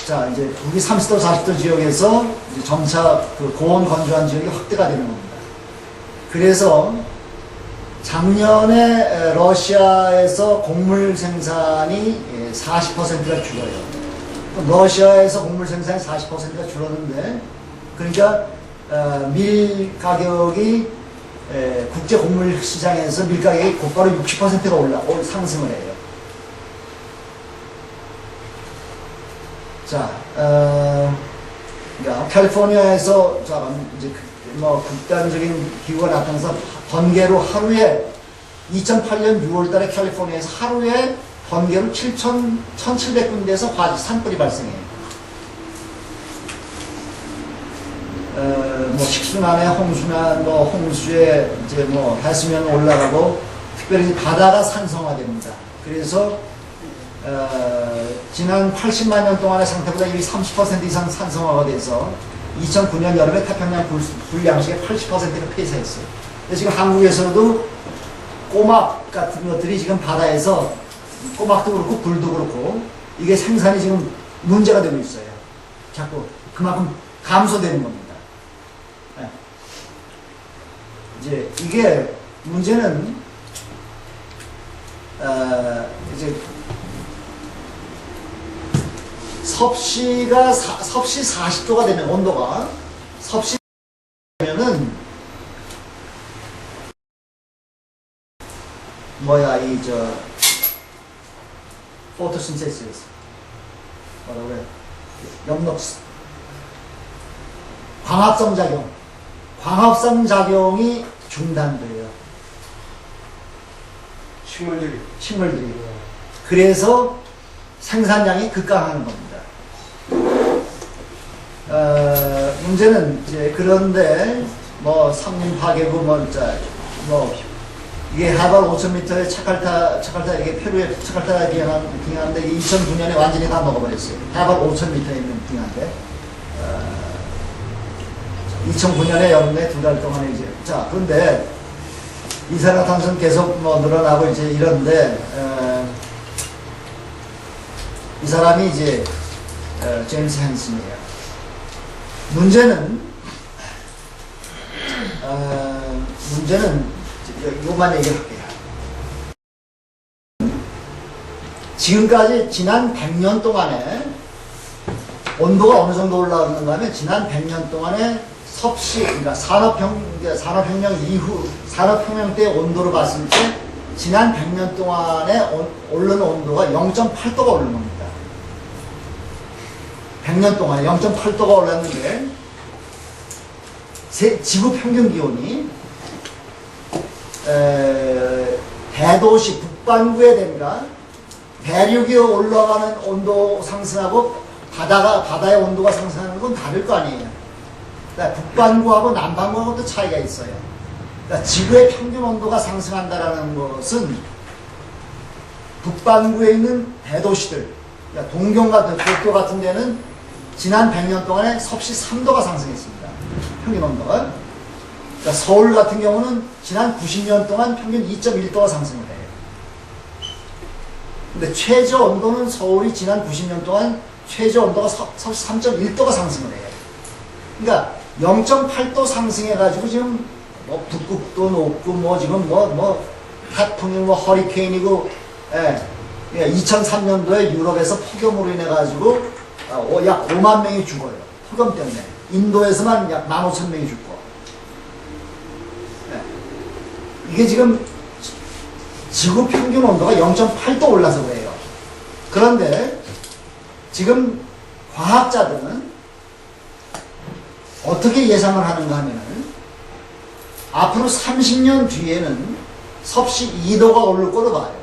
자 이제 북위 30도 40도 지역에서 이제 점차 그 고온 건조한 지역이 확대가 되는 겁니다. 그래서 작년에 러시아에서 곡물 생산이 40%가 줄어요. 러시아에서 곡물 생산이 40%가 줄었는데, 그러니까 밀 가격이 국제 곡물 시장에서 밀 가격이 곧바로 60%가 상승을 해요. 자, 그러니까 캘리포니아에서 이제 뭐 극단적인 기후가 나타나서 번개로 하루에 2008년 6월달에 캘리포니아에서 하루에 번개로 1,700군데에서 산불이 발생해요. 뭐 식수난에 홍수나 뭐 홍수에 이제 뭐 해수면 올라가고 특별히 바다가 산성화됩니다. 그래서 지난 80만 년 동안의 상태보다 이미 30% 이상 산성화가 돼서 2009년 여름에 태평양 불량식의 80%가 폐쇄했어요. 지금 한국에서도 꼬막 같은 것들이 지금 바다에서 꼬막도 그렇고 굴도 그렇고 이게 생산이 지금 문제가 되고 있어요. 자꾸 그만큼 감소되는 겁니다. 네. 이제 이게 문제는 이제 섭씨 40도가 되면 온도가 섭씨 되면은 포토신테시스 뭐라 그래? 엽록스 광합성 작용이 중단돼요. 식물들이. 그래서 생산량이 급감하는 겁니다. 문제는 이제 그런데 뭐 삼림 파괴구 이게 해발 5,000m의 차칼타 이게 페루의 차칼타 빙하인데 2009년에 완전히 다 먹어버렸어요. 해발 5,000m에 있는 빙하인데 2009년에 여름에 2달 동안에 이제 그런데 이산화탄소는 계속 뭐 늘어나고 이제 이런데 이 사람이 이제 제임스 핸슨이에요. 문제는 이것만 얘기할게요. 지금까지 지난 100년 동안에 온도가 어느 정도 올라오는가 하면 지난 100년 동안에 그러니까 산업혁명 이후 산업혁명 때 온도로 봤을 때 지난 100년 동안에 오르는 온도가 0.8도가 오른 겁니다. 100년 동안에 0.8도가 올랐는데 지구 평균 기온이 대도시 북반구에 대륙이 올라가는 온도 상승하고 바다의 온도가 상승하는 건 다를 거 아니에요. 그러니까 북반구하고 남반구하고도 차이가 있어요. 그러니까 지구의 평균 온도가 상승한다라는 것은 북반구에 있는 대도시들, 그러니까 동경 같은 도쿄 같은 데는 지난 100년 동안에 섭씨 3도가 상승했습니다. 평균 온도가. 그러니까 서울 같은 경우는 지난 90년 동안 평균 2.1도가 상승을 해요. 근데 최저 온도는 서울이 지난 90년 동안 최저 온도가 섭씨 3.1도가 상승을 해요. 그러니까 0.8도 상승해가지고 지금 뭐 북극도 높고 뭐 지금 뭐 태풍이 뭐 허리케인이고, 예. 2003년도에 유럽에서 폭염으로 인해가지고 약 5만 명이 죽어요. 폭염 때문에. 인도에서만 약 15,000명이 죽고. 예. 이게 지금 지구 평균 온도가 0.8도 올라서 그래요. 그런데 지금 과학자들은 어떻게 예상을 하는가 하면은 앞으로 30년 뒤에는 섭씨 2도가 오를 거로 봐요.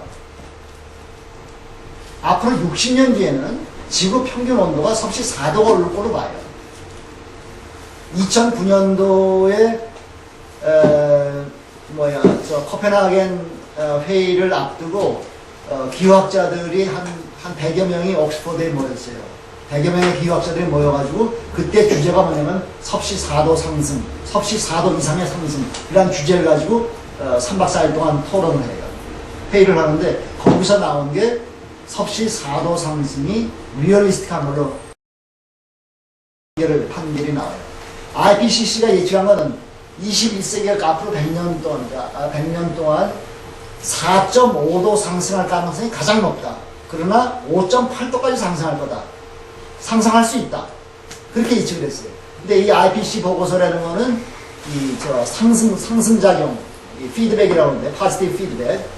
앞으로 60년 뒤에는 지구 평균 온도가 섭씨 4도가 오를 거로 봐요. 2009년도에 코펜하겐 회의를 앞두고 기후학자들이 한 100여 명이 옥스퍼드에 모였어요. 100여 명의 기후학자들이 모여가지고 그때 주제가 뭐냐면 섭씨 4도 상승, 섭씨 4도 이상의 상승 이란 주제를 가지고 3박 4일 동안 토론을 해요. 회의를 하는데 거기서 나온 게 섭씨 4도 상승이 리얼리스틱한 걸로 판결이 나와요. IPCC가 예측한 것은 21세기 앞으로 100년 동안 4.5도 상승할 가능성이 가장 높다. 그러나 5.8도까지 상승할 거다. 상승할 수 있다. 그렇게 예측을 했어요. 근데 이 IPCC 보고서라는 거는 상승작용, 피드백이라고 하는데, 파지티브 피드백.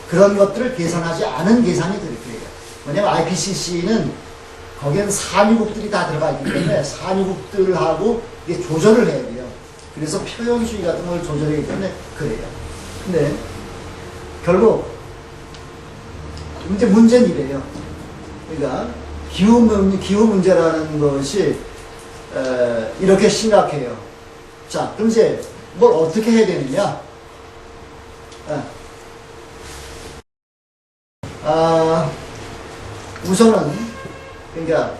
그런 것들을 계산하지 않은 계산이 그렇게 해요. 왜냐면 IPCC는 거기엔 산유국들이 다 들어가 있기 때문에 산유국들하고 이게 조절을 해야 돼요. 그래서 표현수위 같은 걸 조절하기 때문에 그래요. 근데 결국 이제 문제는 이래요. 그러니까 기후 문제라는 것이 이렇게 심각해요. 자, 그럼 이제 뭘 어떻게 해야 되느냐? 우선은 그러니까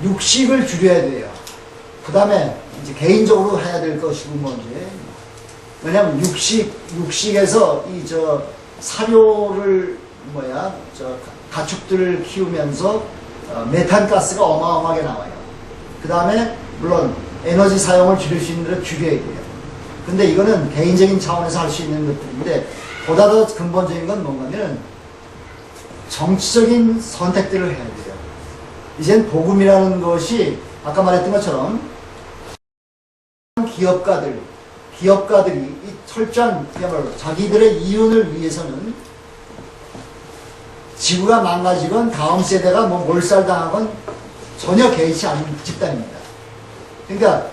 육식을 줄여야 돼요. 그 다음에 이제 개인적으로 해야 될 것이고 뭔지. 왜냐면 육식에서 사료를 가축들을 키우면서 메탄가스가 어마어마하게 나와요. 그 다음에 물론 에너지 사용을 줄일 수 있는 대로 줄여야 돼요. 근데 이거는 개인적인 차원에서 할 수 있는 것들인데 보다 더 근본적인 건 뭔가면 정치적인 선택들을 해야 돼요. 이젠 복음이라는 것이 아까 말했던 것처럼 기업가들이 이 철저한 그야말로 자기들의 이윤을 위해서는 지구가 망가지건 다음 세대가 뭐 몰살당하건 전혀 개의치 않는 집단입니다. 그러니까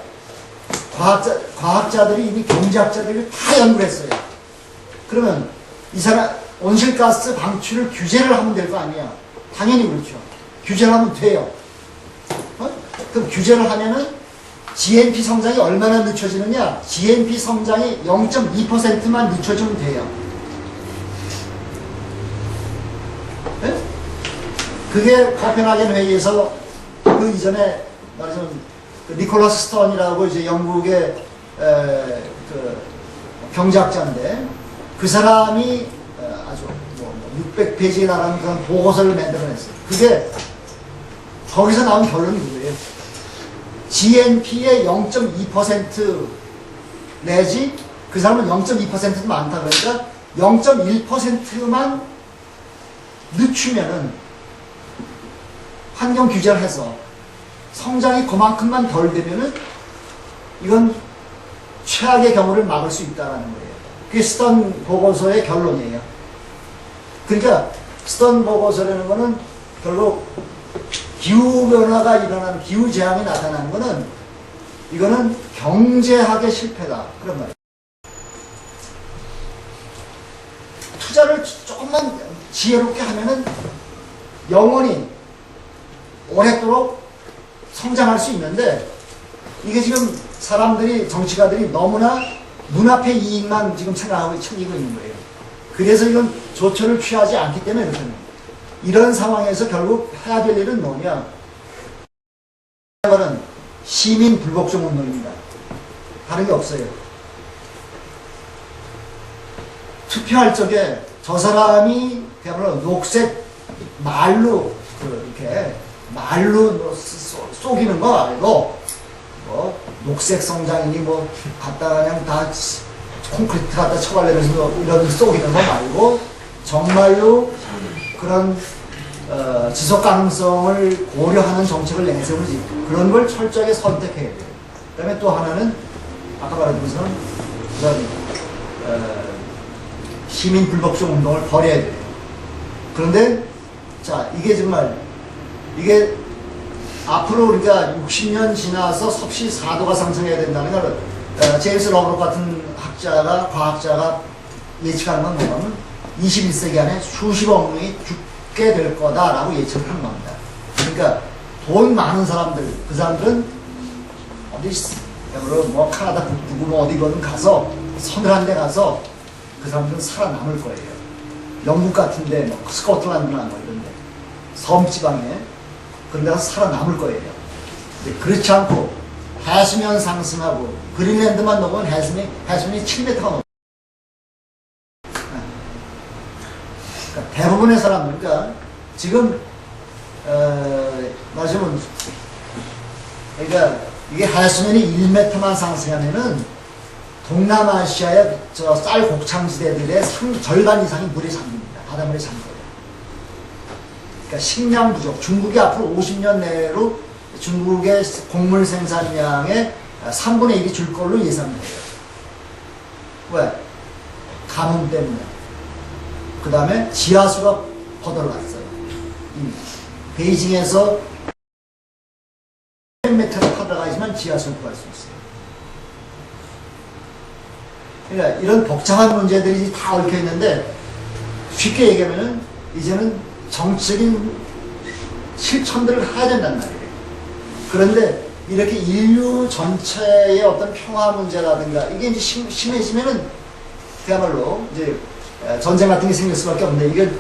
과학자들이 이미 경제학자들이 다 연구를 했어요. 그러면 이 사람 온실가스 방출을 규제를 하면 될 거 아니야. 당연히 그렇죠. 규제를 하면 돼요. 그럼 규제를 하면은 GNP 성장이 얼마나 늦춰지느냐? GNP 성장이 0.2%만 늦춰지면 돼요. 네? 그게 코펜하겐 회의에서 그 이전에 말하자면 니콜라스 스턴이라고 이제 영국의 그 경제학자인데 그 사람이 아주 600페이지에 나가는 그런 보고서를 만들어냈어요. 그게 거기서 나온 결론이 그거예요. GNP의 0.2% 내지 그 사람은 0.2%도 많다 그러니까 0.1%만 늦추면은 환경 규제를 해서 성장이 그만큼만 덜 되면은 이건 최악의 경우를 막을 수 있다는 거예요. 그게 스턴 보고서의 결론이에요. 그러니까 스턴 보고서라는 거는 결국 기후변화가 일어나는, 기후재앙이 나타나는 거는 이거는 경제학의 실패다. 그런 말이에요. 투자를 조금만 지혜롭게 하면은 영원히 오랫도록 성장할 수 있는데 이게 지금 사람들이, 정치가들이 너무나 눈앞의 이익만 지금 생각하고 챙기고 있는 거예요. 그래서 이건 조처를 취하지 않기 때문에 그렇습니다. 이런 상황에서 결국 해야 될 일은 뭐냐? 이거는 시민 불복종 운동입니다. 다른 게 없어요. 투표할 적에 저 사람이 그야말로 녹색 말로 이렇게 말로 쏘기는 거 말고 녹색 성장이니 뭐 갖다가 그냥 다 콘크리트 갖다 쳐발리면서 이런 쏘기는 거 말고 정말로 그런 지속 가능성을 고려하는 정책을 내세우지 그런 걸 철저하게 선택해야 돼요. 그 다음에 또 하나는 아까 말한 것처럼 그런 시민 불법적 운동을 버려야 돼요. 그런데 자 이게 정말 이게 앞으로 우리가 60년 지나서 섭씨 4도가 상승해야 된다는 걸 제임스 러브록 같은 과학자가 예측하는 건 뭐냐면 21세기 안에 수십억 명이 죽게 될 거다라고 예측을 하는 겁니다. 그러니까 돈 많은 사람들, 그 사람들은 어디 뭐 카나다 북부고 뭐 어디거든 가서 서늘한 데 가서 그 사람들은 살아남을 거예요. 영국 같은데 뭐 스코틀랜드나 뭐 이런데 섬지방에 그런 데 가서 살아남을 거예요. 근데 그렇지 않고 해수면 상승하고 그린랜드만 넘으면 해수면이 7m가 넘어요. 그러니까 대부분의 사람들, 그러니까 지금 말하자면 그러니까 이게 해수면이 1m만 상승하면은 동남아시아의 저 쌀 곡창지대들의 절반 이상이 물에 잠깁니다. 바닷물에 잠겨요. 그러니까 식량 부족. 중국이 앞으로 50년 내로 중국의 곡물 생산량의 3분의 1이 줄 걸로 예상돼요. 왜? 가뭄 때문에. 그 다음에 지하수가 거덜났어요. 베이징에서 100m를 타다가지만 지하수를 구할 수 있어요. 그러니까 이런 복잡한 문제들이 다 얽혀 있는데 쉽게 얘기하면은 이제는 정치적인 실천들을 해야 된단 말이에요. 그런데 이렇게 인류 전체의 어떤 평화 문제라든가 이게 이제 심해지면은 그야말로 이제 전쟁 같은 게 생길 수밖에 없는데 이게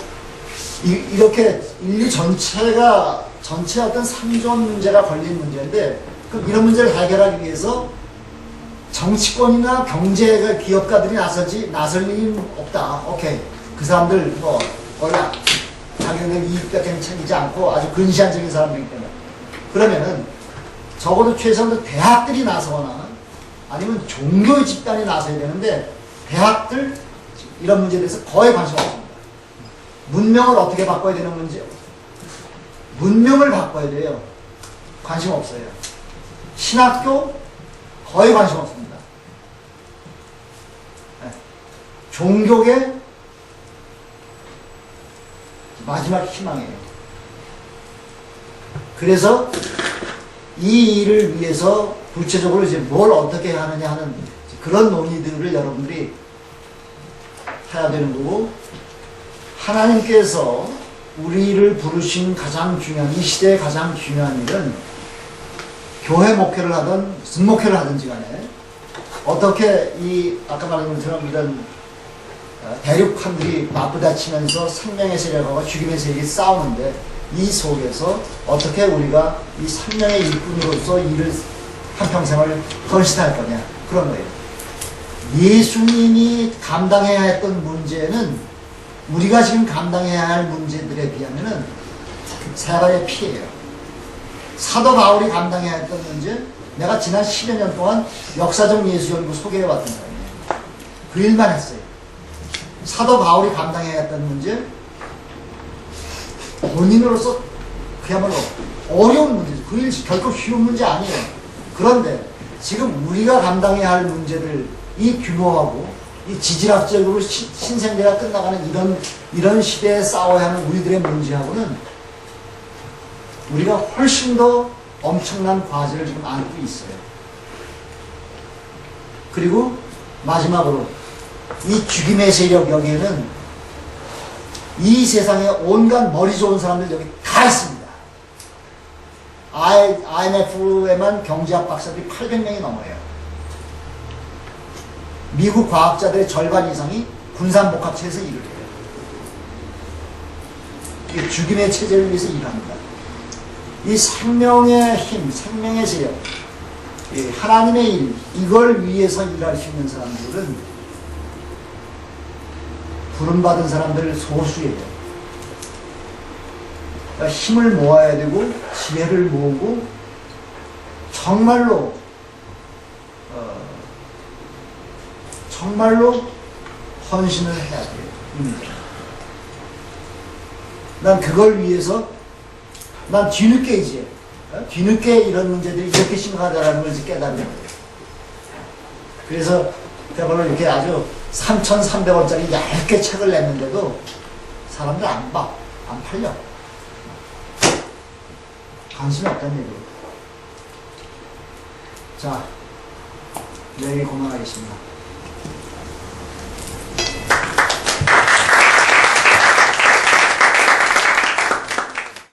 이렇게 인류 전체의 어떤 생존 문제가 걸린 문제인데 그럼 이런 문제를 해결하기 위해서 정치권이나 경제가 기업가들이 나설 일이 없다. 오케이. 그 사람들 뭐 원래 자기네들 이익밖에 챙기지 않고 아주 근시안적인 사람들이기 때문에 그러면은 적어도 최소한 대학들이 나서거나 아니면 종교의 집단이 나서야 되는데 대학들 이런 문제에 대해서 거의 관심 없습니다. 문명을 어떻게 바꿔야 되는 문제? 문명을 바꿔야 돼요. 관심 없어요. 신학교 거의 관심 없습니다. 네. 종교계 마지막 희망이에요. 그래서 이 일을 위해서 구체적으로 이제 뭘 어떻게 하느냐 하는 그런 논의들을 여러분들이 해야 되는 거고 하나님께서 우리를 부르신 가장 중요한 이 시대의 가장 중요한 일은 교회 목회를 하든 무슨 목회를 하든지 간에 어떻게 이 아까 말한 것처럼 이런 대륙판들이 맞부딪히면서 생명의 세력과 죽임의 세력이 싸우는데 이 속에서 어떻게 우리가 이 생명의 일꾼으로서 일을 한평생을 헌신할 거냐 그런 거예요. 예수님이 감당해야 했던 문제는 우리가 지금 감당해야 할 문제들에 비하면은 세 가지의 피해예요. 사도 바울이 감당해야 했던 문제, 내가 지난 10여 년 동안 역사적 예수연구 소개해왔던 사람이에요. 그 일만 했어요. 사도 바울이 감당해야 했던 문제, 본인으로서 그야말로 어려운 문제죠. 그 일 결코 쉬운 문제 아니에요. 그런데 지금 우리가 감당해야 할 문제들, 이 규모하고 이 지질학적으로 신생대가 끝나가는 이런 시대에 싸워야 하는 우리들의 문제하고는 우리가 훨씬 더 엄청난 과제를 지금 안고 있어요. 그리고 마지막으로 이 죽임의 세력 여기에는 이 세상에 온갖 머리 좋은 사람들 여기 다 있습니다. IMF에만 경제학 박사들이 800명이 넘어요. 미국 과학자들의 절반 이상이 군산복합체에서 일을 해요. 이 죽임의 체제를 위해서 일합니다. 이 생명의 힘, 생명의 세력, 이 하나님의 일, 이걸 위해서 일할 수 있는 사람들은 부름받은 사람들 소수예요. 그러니까 힘을 모아야 되고 지혜를 모으고 정말로 정말로 헌신을 해야 돼요. 난 그걸 위해서 난 뒤늦게 이제 뒤늦게 이런 문제들이 이렇게 심각하다는 걸 이제 깨달은 거예요. 그래서 대본을 이렇게 아주 3,300원짜리 얇게 책을 냈는데도 사람들 안 봐, 안 팔려. 관심이 없다는 얘기예요. 자, 내일 그만하겠습니다.